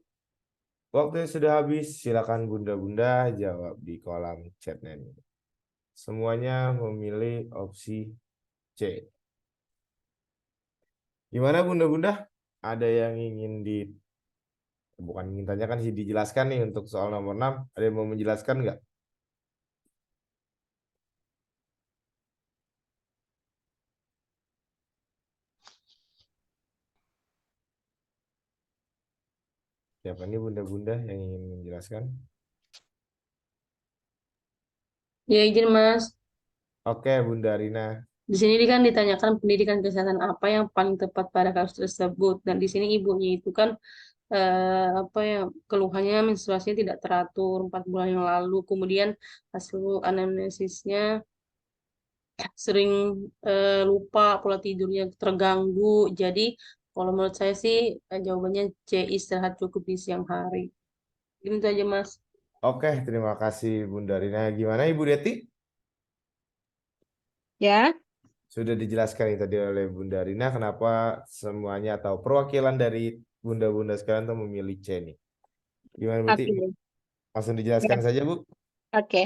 Waktunya sudah habis. Silakan bunda-bunda jawab di kolom chatnya nih. Semuanya memilih opsi C. Gimana bunda-bunda? Ada yang ingin bukan ingin tanyakan sih, dijelaskan nih untuk soal nomor 6. Ada yang mau menjelaskan nggak? Siapa nih bunda-bunda yang ingin menjelaskan? Ya, izin Mas. Oke, Bunda Rina. Di sini kan ditanyakan pendidikan kesehatan apa yang paling tepat pada kasus tersebut. Dan di sini ibunya itu kan apa ya, keluhannya menstruasinya tidak teratur 4 bulan yang lalu. Kemudian hasil anamnesisnya sering lupa, pola tidurnya terganggu. Jadi kalau menurut saya sih jawabannya C, istirahat cukup di siang hari. Gitu aja Mas. Oke, terima kasih Bunda Rina. Gimana Ibu Deti? Ya, Sudah dijelaskan nih tadi oleh Bunda Rina kenapa semuanya atau perwakilan dari bunda-bunda sekalian tuh memilih C nih. Gimana berarti? oke. Langsung Ya, dijelaskan saja, Bu. oke.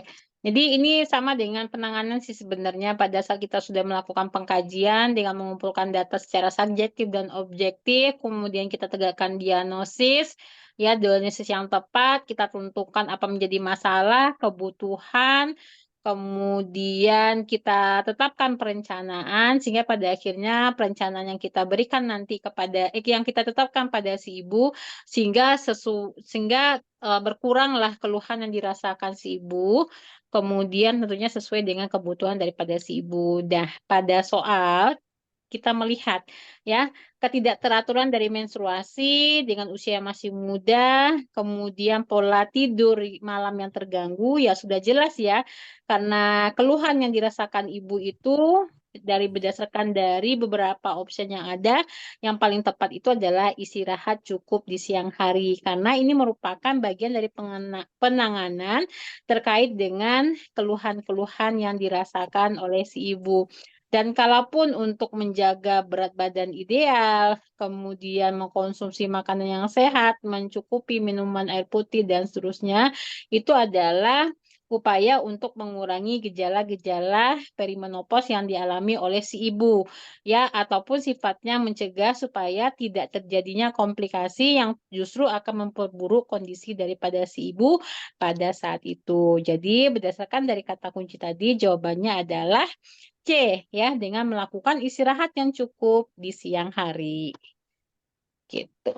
Jadi ini sama dengan penanganan sih sebenarnya pada saat kita sudah melakukan pengkajian dengan mengumpulkan data secara subjektif dan objektif, kemudian kita tegakkan diagnosis, ya diagnosis yang tepat, kita tentukan apa menjadi masalah, kebutuhan, kemudian kita tetapkan perencanaan sehingga pada akhirnya perencanaan yang kita berikan nanti kepada yang kita tetapkan pada si ibu sehingga berkuranglah keluhan yang dirasakan si ibu, kemudian tentunya sesuai dengan kebutuhan daripada si ibu. Nah, pada soal kita melihat ya ketidakteraturan dari menstruasi dengan usia yang masih muda, kemudian pola tidur malam yang terganggu, ya sudah jelas ya, karena keluhan yang dirasakan ibu itu berdasarkan dari beberapa opsi yang ada, yang paling tepat itu adalah istirahat cukup di siang hari, karena ini merupakan bagian dari penanganan terkait dengan keluhan-keluhan yang dirasakan oleh si ibu. Dan kalaupun untuk menjaga berat badan ideal, kemudian mengkonsumsi makanan yang sehat, mencukupi minuman air putih, dan seterusnya, itu adalah upaya untuk mengurangi gejala-gejala perimenopause yang dialami oleh si ibu, ya, ataupun sifatnya mencegah supaya tidak terjadinya komplikasi yang justru akan memperburuk kondisi daripada si ibu pada saat itu. Jadi berdasarkan dari kata kunci tadi, jawabannya adalah C, ya, dengan melakukan istirahat yang cukup di siang hari. Gitu.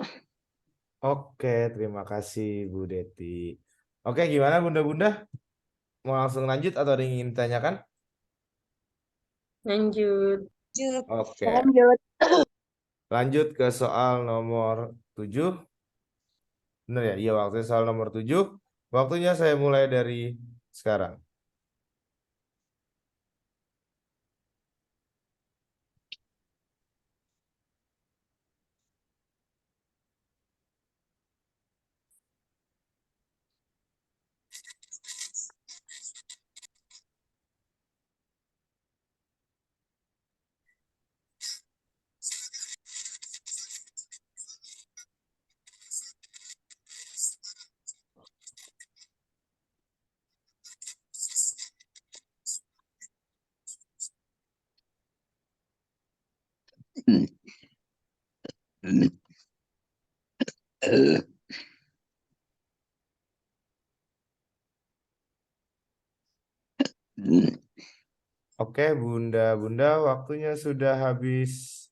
Oke, terima kasih Bu Deti. Oke, gimana bunda-bunda? Mau langsung lanjut atau ada yang ingin ditanyakan? Lanjut. Oke, Lanjut. lanjut ke soal nomor 7. Benar ya? Iya, waktunya soal nomor 7. Waktunya saya mulai dari sekarang. Oke, bunda-bunda, waktunya sudah habis.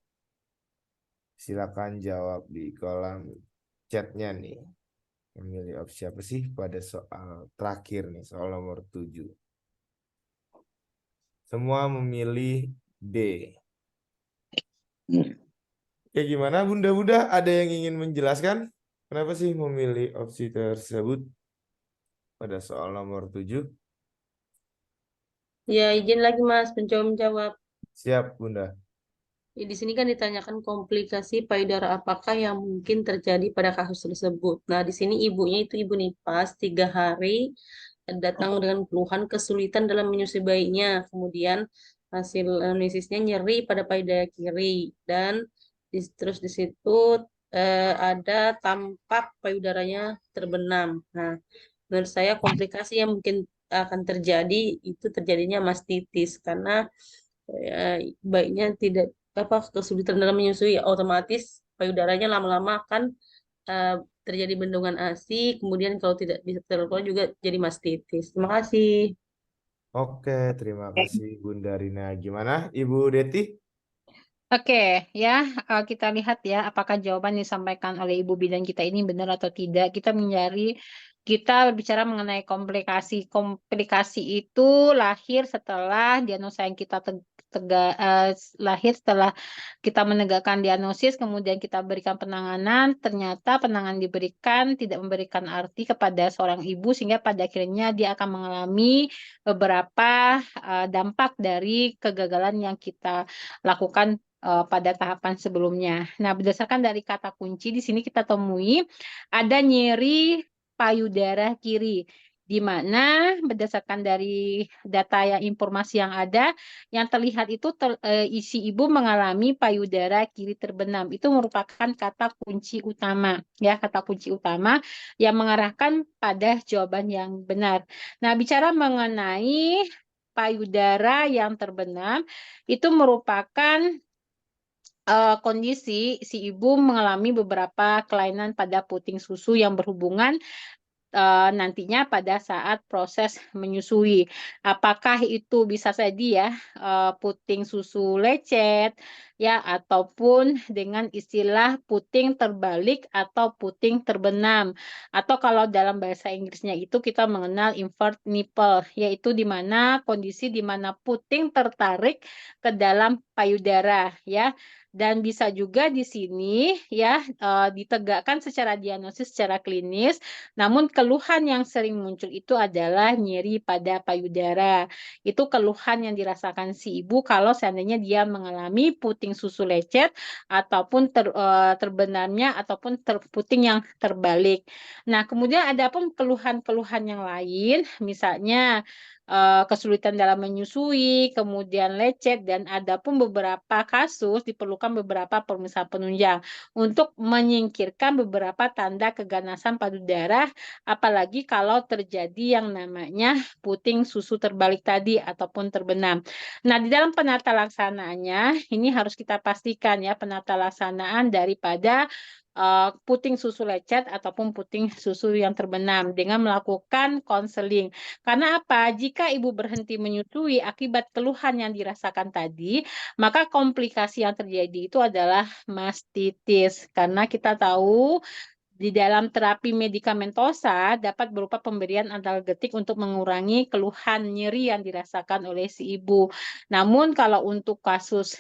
Silakan jawab di kolom chatnya nih. Memilih opsi apa sih pada soal terakhir nih, soal nomor 7. Semua memilih D. Ya gimana bunda-bunda? Ada yang ingin menjelaskan? Kenapa sih memilih opsi tersebut pada soal nomor 7? Ya, izin lagi Mas menjawab. Siap, Bunda. Ya, di sini kan ditanyakan komplikasi payudara apakah yang mungkin terjadi pada kasus tersebut. Nah, di sini ibunya itu ibu nifas 3 hari datang dengan keluhan kesulitan dalam menyusui bayinya. Kemudian hasil anamnesisnya nyeri pada payudara kiri dan terus di situ ada tampak payudaranya terbenam. Nah, menurut saya komplikasi yang mungkin akan terjadi itu terjadinya mastitis karena baiknya tidak kesulitan dalam menyusui, otomatis payudaranya lama-lama akan eh, terjadi bendungan ASI, kemudian kalau tidak bisa terkeluar juga jadi mastitis. Terima kasih. Oke, terima kasih Bunda Rina. Gimana Ibu Deti? Oke, ya, kita lihat ya apakah jawaban yang disampaikan oleh Ibu Bidan kita ini benar atau tidak. Kita berbicara mengenai komplikasi. Komplikasi itu lahir setelah diagnosa yang kita lahir setelah kita menegakkan diagnosis, kemudian kita berikan penanganan. Ternyata penanganan diberikan tidak memberikan arti kepada seorang ibu sehingga pada akhirnya dia akan mengalami beberapa dampak dari kegagalan yang kita lakukan pada tahapan sebelumnya. Nah, berdasarkan dari kata kunci di sini kita temui ada nyeri payudara kiri, di mana berdasarkan dari data yang informasi yang ada, yang terlihat itu isi ibu mengalami payudara kiri terbenam. Itu merupakan kata kunci utama, ya, kata kunci utama yang mengarahkan pada jawaban yang benar. Nah, bicara mengenai payudara yang terbenam, itu merupakan kondisi si ibu mengalami beberapa kelainan pada puting susu yang berhubungan nantinya pada saat proses menyusui. Apakah itu bisa jadi ya puting susu lecet ya ataupun dengan istilah puting terbalik atau puting terbenam. Atau kalau dalam bahasa Inggrisnya itu kita mengenal invert nipple, yaitu di mana kondisi di mana puting tertarik ke dalam payudara ya. Dan bisa juga di sini ya ditegakkan secara diagnosis secara klinis, namun keluhan yang sering muncul itu adalah nyeri pada payudara. Itu keluhan yang dirasakan si ibu kalau seandainya dia mengalami puting susu lecet ataupun terbenamnya ataupun puting yang terbalik. Nah, kemudian ada pun keluhan-keluhan yang lain, misalnya kesulitan dalam menyusui, kemudian lecet, dan ada pun beberapa kasus diperlukan beberapa pemeriksaan penunjang untuk menyingkirkan beberapa tanda keganasan payudara, apalagi kalau terjadi yang namanya puting susu terbalik tadi ataupun terbenam. Nah, di dalam penata laksanaannya, ini harus kita pastikan ya penata laksanaan daripada puting susu lecet ataupun puting susu yang terbenam dengan melakukan konseling. Karena apa? Jika ibu berhenti menyusui akibat keluhan yang dirasakan tadi, maka komplikasi yang terjadi itu adalah mastitis. Karena kita tahu di dalam terapi medikamentosa dapat berupa pemberian analgetik untuk mengurangi keluhan nyeri yang dirasakan oleh si ibu. Namun kalau untuk kasus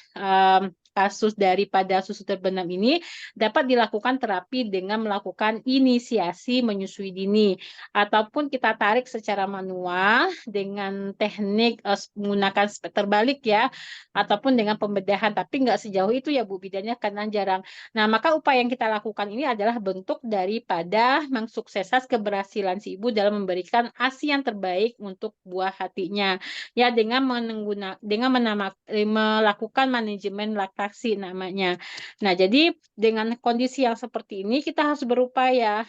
daripada susu terbenam ini dapat dilakukan terapi dengan melakukan inisiasi menyusui dini ataupun kita tarik secara manual dengan teknik menggunakan terbalik ya ataupun dengan pembedahan, tapi nggak sejauh itu ya Bu bidannya karena jarang. Nah, maka upaya yang kita lakukan ini adalah bentuk daripada mensukseskan keberhasilan si ibu dalam memberikan ASI yang terbaik untuk buah hatinya. Ya, dengan melakukan manajemen laktasi namanya. Nah, jadi dengan kondisi yang seperti ini kita harus berupaya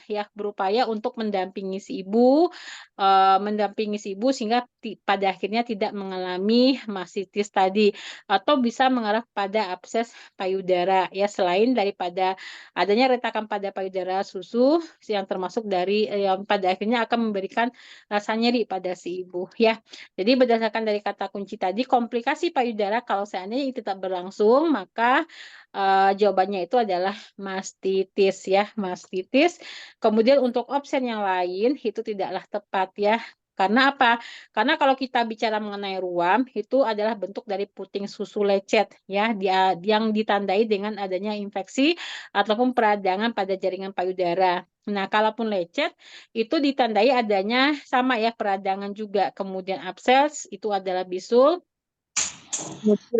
untuk mendampingi si ibu, sehingga pada akhirnya tidak mengalami mastitis tadi atau bisa mengarah pada abses payudara ya, selain daripada adanya retakan pada payudara susu yang termasuk dari yang pada akhirnya akan memberikan rasa nyeri pada si ibu ya. Jadi berdasarkan dari kata kunci tadi, komplikasi payudara kalau seandainya itu tetap berlangsung, maka jawabannya itu adalah mastitis ya, mastitis. Kemudian untuk opsi yang lain itu tidaklah tepat ya. Karena apa? Karena kalau kita bicara mengenai ruam, itu adalah bentuk dari puting susu lecet ya, yang ditandai dengan adanya infeksi ataupun peradangan pada jaringan payudara. Nah, kalaupun lecet itu ditandai adanya sama ya peradangan juga. Kemudian abses itu adalah bisul.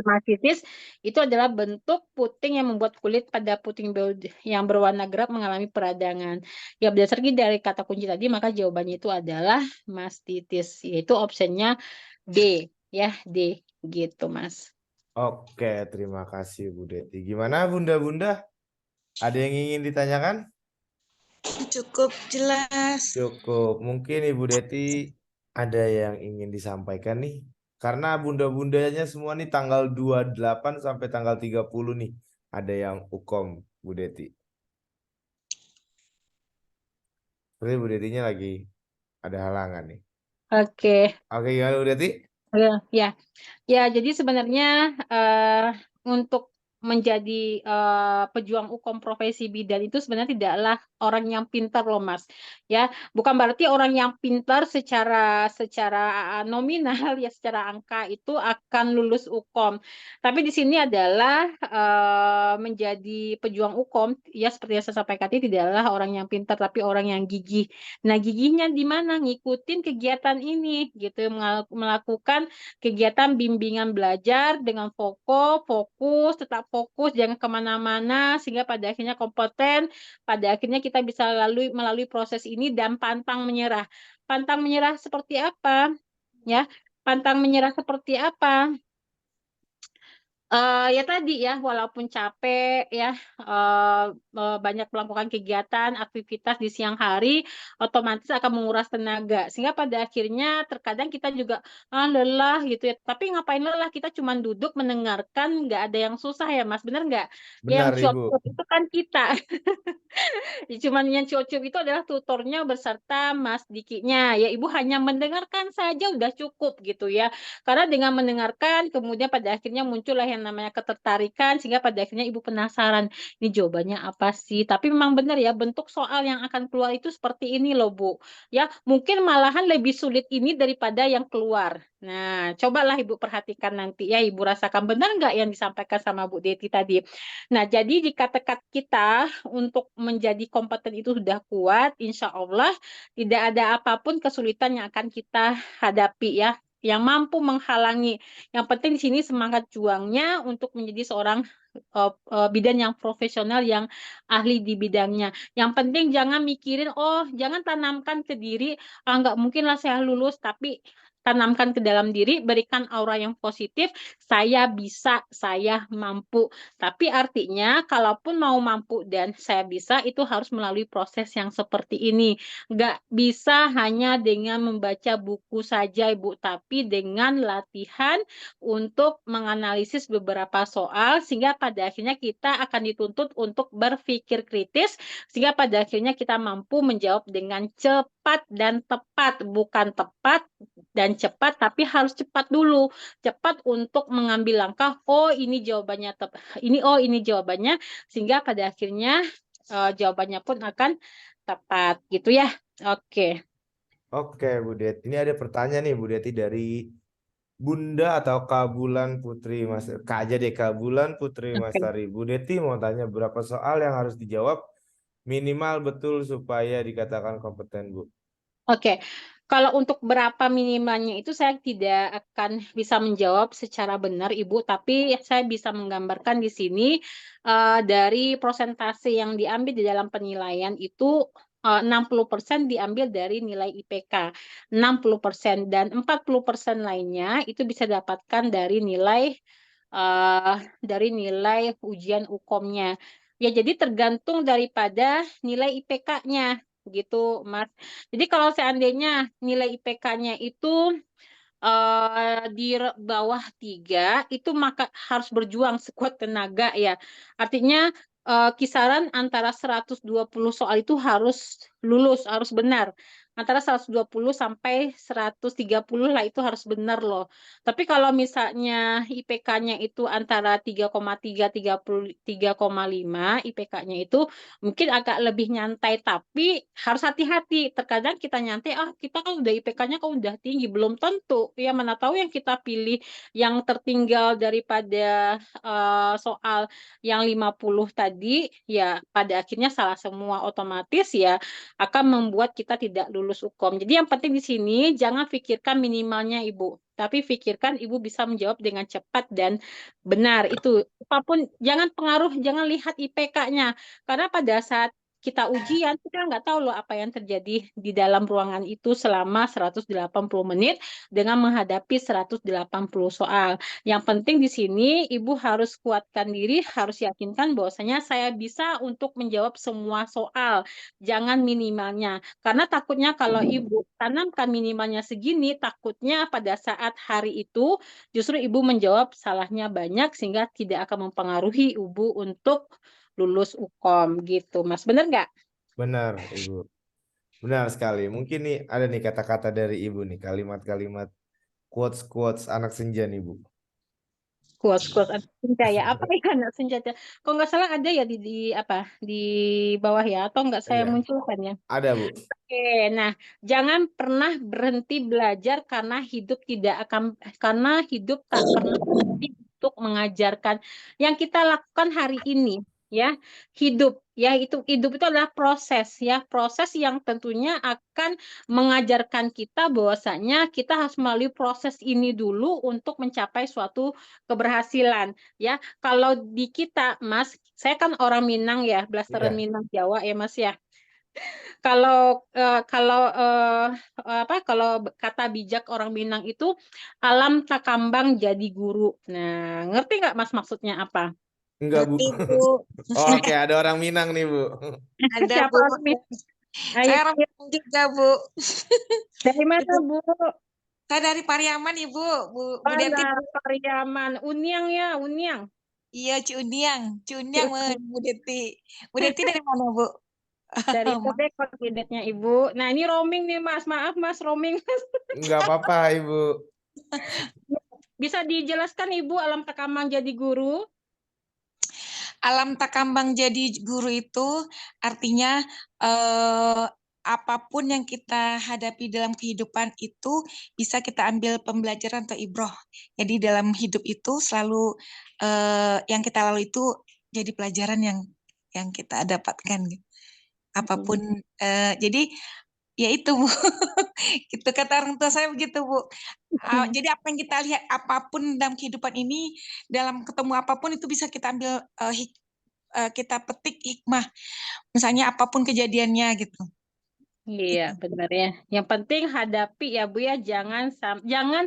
Mastitis itu adalah bentuk puting yang membuat kulit pada puting yang berwarna gelap mengalami peradangan. Ya, berdasarkan dari kata kunci tadi, maka jawabannya itu adalah mastitis, yaitu opsinya D, ya D, gitu Mas. Oke, terima kasih Bu Deti. Gimana Bunda-Bunda? Ada yang ingin ditanyakan? Cukup jelas. Cukup. Mungkin Ibu Deti ada yang ingin disampaikan nih. Karena bunda-bundanya semua nih tanggal 28 sampai tanggal 30 nih. Ada yang ukom, Bu Deti. Seperti Bu Detinya lagi ada halangan nih. Oke. Oke, gimana Bu Deti? Ya, ya. Jadi sebenarnya untuk menjadi pejuang hukum profesi bidan itu sebenarnya tidaklah orang yang pintar loh Mas. Ya, bukan berarti orang yang pintar secara nominal ya secara angka itu akan lulus hukum. Tapi di sini adalah menjadi pejuang hukum ya seperti yang saya sampaikan tadi tidaklah orang yang pintar tapi orang yang gigih. Nah, gigihnya di mana? Ngikutin kegiatan ini gitu, melakukan kegiatan bimbingan belajar dengan fokus, tetap fokus, jangan kemana-mana, sehingga pada akhirnya kompeten, pada akhirnya kita bisa melalui proses ini dan pantang menyerah. Pantang menyerah seperti apa? Ya, pantang menyerah seperti apa? Ya tadi ya, walaupun capek ya, banyak melakukan kegiatan, aktivitas di siang hari, otomatis akan menguras tenaga. Sehingga pada akhirnya terkadang kita juga lelah gitu ya. Tapi ngapain lelah? Kita cuma duduk mendengarkan, nggak ada yang susah ya Mas, bener nggak? Yang Benar Ibu. cuap-cuap itu kan kita. Cuman yang cuap-cuap itu adalah tutornya beserta Mas Dikinya. Ya Ibu hanya mendengarkan saja udah cukup gitu ya. Karena dengan mendengarkan, kemudian pada akhirnya muncullah yang namanya ketertarikan, sehingga pada akhirnya Ibu penasaran, ini jawabannya apa sih? Tapi memang benar ya, bentuk soal yang akan keluar itu seperti ini loh, Bu. Ya, mungkin malahan lebih sulit ini daripada yang keluar. Nah, cobalah Ibu perhatikan nanti ya, Ibu rasakan benar nggak yang disampaikan sama Bu Deti tadi. Nah, jadi jika tekad kita untuk menjadi kompeten itu sudah kuat, insya Allah tidak ada apapun kesulitan yang akan kita hadapi ya yang mampu menghalangi. Yang penting di sini semangat juangnya untuk menjadi seorang bidan yang profesional yang ahli di bidangnya. Yang penting jangan mikirin, oh jangan tanamkan ke diri, nggak mungkin lah saya lulus, tapi tanamkan ke dalam diri, berikan aura yang positif, saya bisa, saya mampu. Tapi artinya, kalaupun mau mampu dan saya bisa, itu harus melalui proses yang seperti ini. Nggak bisa hanya dengan membaca buku saja, Ibu, tapi dengan latihan untuk menganalisis beberapa soal, sehingga pada akhirnya kita akan dituntut untuk berpikir kritis, sehingga pada akhirnya kita mampu menjawab dengan cepat dan tepat, bukan tepat dan cepat, tapi harus cepat dulu. Cepat untuk mengambil langkah, oh ini jawabannya, ini jawabannya, sehingga pada akhirnya jawabannya pun akan tepat, gitu ya. Oke. Oke Bu Deti. Ini ada pertanyaan nih Bu Deti dari Bunda atau Kabulan Putri Mas. Kak aja deh, Kabulan Putri Oke. Mastari. Bu Deti mau tanya berapa soal yang harus dijawab minimal betul supaya dikatakan kompeten Bu. Oke, kalau untuk berapa minimalnya itu saya tidak akan bisa menjawab secara benar, Ibu, tapi saya bisa menggambarkan di sini dari persentase yang diambil di dalam penilaian itu 60% diambil dari nilai IPK, 60% dan 40% lainnya itu bisa dapatkan dari nilai ujian UKOM-nya. Ya, jadi tergantung daripada nilai IPK-nya gitu, Mas. Jadi kalau seandainya nilai IPK-nya itu di bawah 3, itu maka harus berjuang sekuat tenaga ya. Artinya kisaran antara 120 soal itu harus lulus, harus benar. Antara 120 sampai 130 lah itu harus benar loh. Tapi kalau misalnya IPK-nya itu antara 3,3, 3,5 IPK-nya itu mungkin agak lebih nyantai, tapi harus hati-hati. Terkadang kita nyantai, kita kan udah IPK-nya kan udah tinggi, belum tentu. Ya mana tahu yang kita pilih yang tertinggal daripada soal yang 50 tadi, ya pada akhirnya salah semua, otomatis ya akan membuat kita tidak lulus UKOM. Jadi yang penting di sini jangan pikirkan minimalnya Ibu, tapi pikirkan Ibu bisa menjawab dengan cepat dan benar. Itu apapun jangan lihat IPK-nya. Karena pada saat kita ujian, kita nggak tahu loh apa yang terjadi di dalam ruangan itu selama 180 menit dengan menghadapi 180 soal. Yang penting di sini Ibu harus kuatkan diri, harus yakinkan bahwasanya saya bisa untuk menjawab semua soal. Jangan minimalnya. Karena takutnya kalau Ibu tanamkan minimalnya segini, takutnya pada saat hari itu justru Ibu menjawab salahnya banyak sehingga tidak akan mempengaruhi Ibu untuk lulus UKOM gitu, Mas. Bener nggak? Benar, Ibu. Benar sekali. Mungkin nih ada nih kata-kata dari Ibu nih, kalimat-kalimat quotes-quotes anak senja nih, Bu. Quotes anak senja ya. Apa ya anak senja? Kalau nggak salah ada ya di apa di bawah ya, atau nggak saya Iya, munculkan ya? ada, Bu. Oke, nah jangan pernah berhenti belajar karena hidup tak pernah berhenti untuk mengajarkan yang kita lakukan hari ini ya. Hidup itu adalah proses ya, proses yang tentunya akan mengajarkan kita bahwasanya kita harus melalui proses ini dulu untuk mencapai suatu keberhasilan ya. Kalau di kita Mas, saya kan orang Minang ya, blasteran Iya. Minang Jawa ya Mas ya. Kalau kata bijak orang Minang itu alam takambang jadi guru. Nah, ngerti nggak Mas maksudnya apa? Enggak, Bu. Ngerti, Bu. Oke, ada orang Minang nih, Bu. Ada, Siapa Bu. orang Minang? Ayo, Saya orang ayo. Minang juga, Bu. Dari mana Ibu, Bu? saya dari Pariaman, Ibu. Bu Oh, Deti. dari Pariaman. Uniang ya, Uniang. Iya, Ciuniang. Ciuniang, Bu Deti. Bu Deti dari mana, Bu? Dari Tebet koordinatnya Ibu. Nah, ini roaming nih Mas. Maaf Mas, roaming. Enggak apa-apa, Ibu. Bisa dijelaskan Ibu alam takambang jadi guru? Alam takambang jadi guru itu artinya apapun yang kita hadapi dalam kehidupan itu bisa kita ambil pembelajaran atau ibroh. Jadi dalam hidup itu selalu yang kita lalui itu jadi pelajaran yang kita dapatkan. Apapun jadi ya itu Bu. Gitu kata orang tua saya begitu Bu. Jadi apa yang kita lihat apapun dalam kehidupan ini, dalam ketemu apapun itu bisa kita ambil kita petik hikmah. Misalnya apapun kejadiannya gitu. Iya, benar ya. Yang penting hadapi ya Bu ya, jangan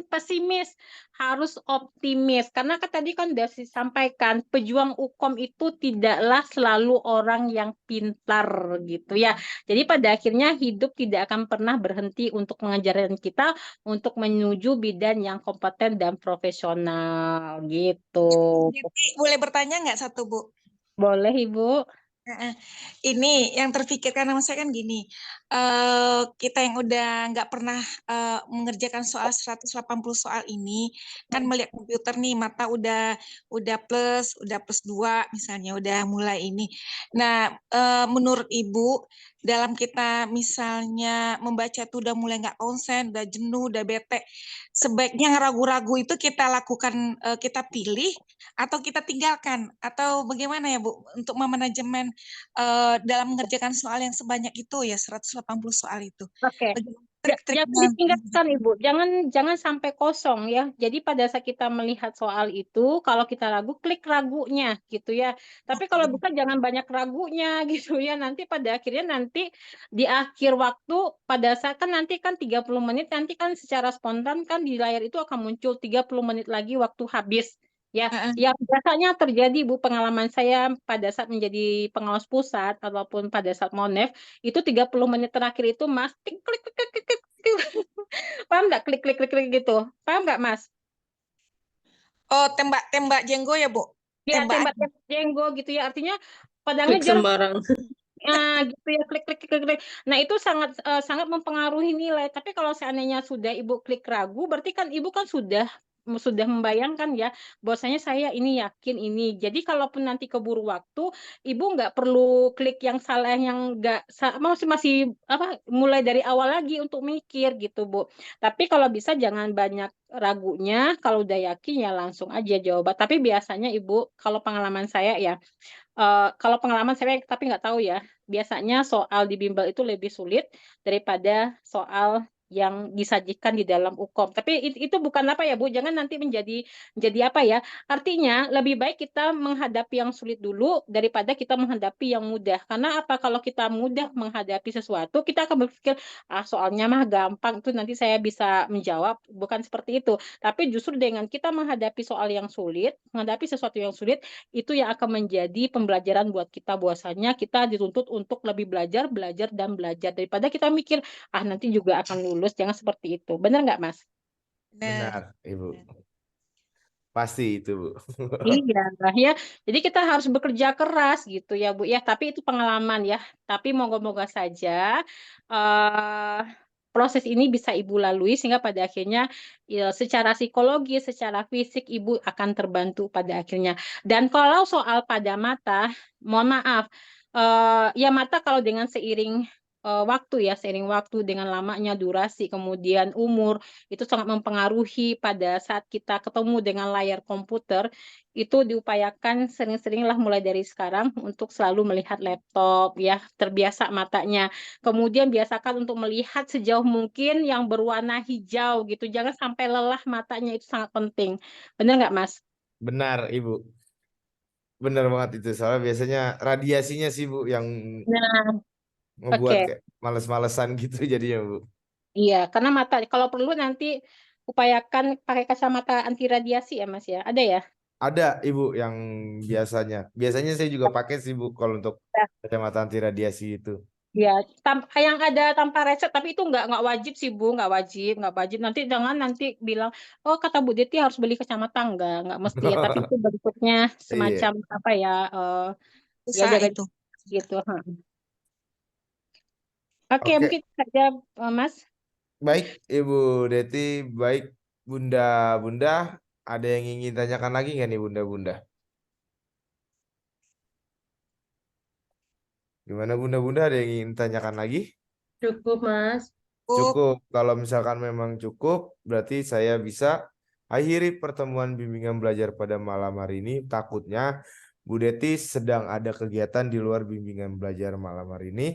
pesimis, harus optimis. Karena kan tadi kan udah disampaikan, pejuang UKOM itu tidaklah selalu orang yang pintar gitu ya. Jadi pada akhirnya hidup tidak akan pernah berhenti untuk mengajarkan kita untuk menuju bidang yang kompeten dan profesional gitu. Jadi boleh bertanya nggak satu Bu? Boleh Ibu? Ini yang terpikirkan sama saya kan gini, kita yang udah nggak pernah mengerjakan soal 180 soal ini, kan melihat komputer nih mata udah plus 2 misalnya, udah mulai ini. Nah, menurut Ibu dalam kita misalnya membaca tuh udah mulai nggak konsen, udah jenuh, udah bete, sebaiknya yang ragu-ragu itu kita lakukan, kita pilih atau kita tinggalkan atau bagaimana ya Bu untuk memanajemen dalam mengerjakan soal yang sebanyak itu ya 180 soal itu. Oke. Bagaimana Jangan trik-triknya? ditinggalkan Ibu, jangan sampai kosong ya. Jadi pada saat kita melihat soal itu, kalau kita ragu, klik ragunya gitu ya. Tapi kalau bukan jangan banyak ragunya gitu ya. Nanti pada akhirnya nanti di akhir waktu pada saat kan nanti kan 30 menit nanti kan secara spontan kan di layar itu akan muncul 30 menit lagi waktu habis. Ya, yang biasanya terjadi Bu, pengalaman saya pada saat menjadi pengawas pusat ataupun pada saat Monef itu 30 menit terakhir itu Mas klik klik klik klik klik, klik. Paham nggak klik klik klik klik gitu? Paham nggak Mas? Oh, tembak jenggo ya, Bu? Ya Tembak. tembak jenggo gitu ya artinya pada Klik ngejar sembarang. gitu ya klik klik klik klik. Nah itu sangat mempengaruhi nilai. Tapi kalau seandainya sudah Ibu klik ragu, berarti kan Ibu kan sudah membayangkan ya bahwasanya saya ini yakin ini. Jadi kalaupun nanti keburu waktu, Ibu nggak perlu klik yang salah yang nggak masih apa mulai dari awal lagi untuk mikir gitu Bu. Tapi kalau bisa jangan banyak ragunya. Kalau udah yakin ya langsung aja jawab. Tapi biasanya Ibu kalau pengalaman saya ya. Kalau pengalaman saya tapi nggak tahu ya, biasanya soal di bimbel itu lebih sulit daripada soal yang disajikan di dalam UKOM. Tapi itu bukan apa ya Bu, jangan nanti menjadi apa ya? Artinya lebih baik kita menghadapi yang sulit dulu daripada kita menghadapi yang mudah. Karena apa? Kalau kita mudah menghadapi sesuatu, kita akan berpikir, ah soalnya mah gampang, itu nanti saya bisa menjawab. Bukan seperti itu. Tapi justru dengan kita menghadapi soal yang sulit, menghadapi sesuatu yang sulit, itu yang akan menjadi pembelajaran buat kita, bahwasanya kita dituntut untuk lebih belajar, belajar, dan belajar. Daripada kita mikir, ah nanti juga akan lulus, jangan seperti itu. Benar nggak, Mas? Benar. Benar, Ibu. Pasti itu, Bu. Iya, ya. Jadi kita harus bekerja keras gitu ya, Bu. Ya, tapi itu pengalaman ya. Tapi moga-moga saja eh proses ini bisa Ibu lalui sehingga pada akhirnya ya, secara psikologi, secara fisik Ibu akan terbantu pada akhirnya. Dan kalau soal pada mata, mohon maaf, ya mata kalau dengan seiring waktu ya, seiring waktu dengan lamanya durasi, kemudian umur, itu sangat mempengaruhi pada saat kita ketemu dengan layar komputer, itu diupayakan sering-seringlah mulai dari sekarang untuk selalu melihat laptop ya, terbiasa matanya. Kemudian biasakan untuk melihat sejauh mungkin yang berwarna hijau gitu. Jangan sampai lelah matanya, itu sangat penting. Benar nggak, Mas? Benar, Ibu. Benar banget itu. Soalnya biasanya radiasinya sih, Bu, yang Nah, ngebuat oke. kayak males-malesan gitu jadinya, Bu. Iya, karena mata kalau perlu nanti upayakan pakai kacamata anti radiasi ya, Mas ya. Ada ya? Ada, Ibu, yang biasanya. Biasanya saya juga pakai sih, Bu, kalau untuk kacamata anti radiasi itu. Ya, yang ada tanpa resep, tapi itu nggak wajib sih Bu, nggak wajib. Nanti jangan nanti bilang, oh kata Bu Deti harus beli kacamata, nggak mesti ya. Tapi itu bentuknya Iya. semacam apa ya, ya Bisa jaga itu. gitu. Oke, Oke, mungkin saja Mas. baik Ibu Deti, baik Bunda. Ada yang ingin tanyakan lagi nggak nih Bunda? Gimana Bunda? Ada yang ingin tanyakan lagi? Cukup, Mas. Cukup. Kalau misalkan memang cukup, berarti saya bisa akhiri pertemuan bimbingan belajar pada malam hari ini. Takutnya Bu Deti sedang ada kegiatan di luar bimbingan belajar malam hari ini.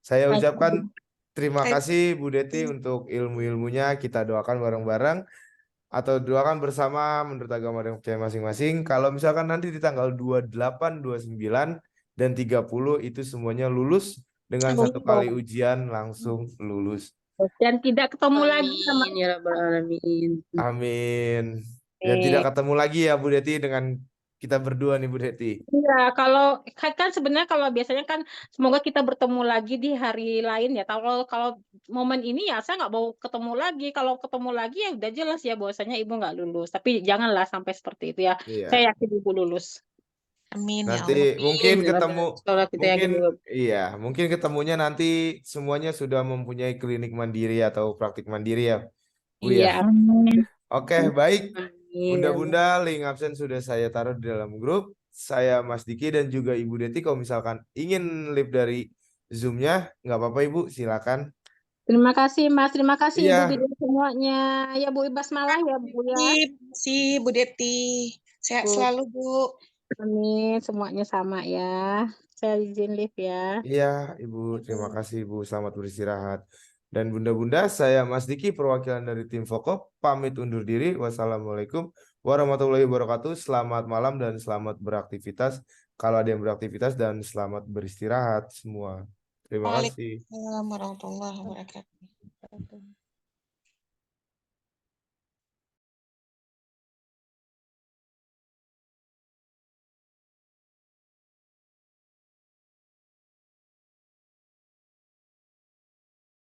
Saya ucapkan terima Baik. kasih Bu Deti untuk ilmu-ilmunya. Kita doakan bareng-bareng atau doakan bersama menurut agama dan percaya masing-masing. Kalau misalkan nanti di tanggal 28, 29, dan 30 itu semuanya lulus dengan satu kali ujian langsung lulus. Dan tidak ketemu lagi sama Amin, ya Rabbal Alamin. Amin. Dan tidak ketemu lagi ya Bu Deti dengan kita berdua nih Bu Deti. Iya, kalau kan sebenarnya kalau biasanya kan semoga kita bertemu lagi di hari lain ya. Kalau momen ini ya saya nggak mau ketemu lagi. Kalau ketemu lagi ya udah jelas ya bahwasanya ibu nggak lulus. Tapi janganlah sampai seperti itu ya. Saya Iya. yakin ibu lulus. Amin ya Nanti Allah. mungkin Amin. ketemu Sekolah kita mungkin yakin juga. iya, mungkin ketemunya nanti semuanya sudah mempunyai klinik mandiri atau praktik mandiri ya, Bu ya. Iya, amin. Oke, baik. Amin, ya Bunda-bunda, Allah. link absen sudah saya taruh di dalam grup. Saya Mas Diki dan juga Ibu Deti. Kalau misalkan ingin live dari Zoom-nya, nggak apa-apa Ibu, silakan. Terima kasih Mas, terima kasih Ibu Iya, Bidin semuanya. Ya Bu Ibas malah ya Bu ya. Terima kasih Bu Deti. Sehat Bu, selalu Bu. amin, semuanya sama ya. Saya izin live ya. iya Ibu, terima kasih Ibu. Selamat beristirahat. Dan bunda-bunda, saya Mas Diki, perwakilan dari tim Fokop, pamit undur diri. Wassalamualaikum warahmatullahi wabarakatuh. Selamat malam dan selamat beraktivitas. Kalau ada yang beraktivitas dan selamat beristirahat semua. Terima kasih. Waalaikumsalam warahmatullahi wabarakatuh.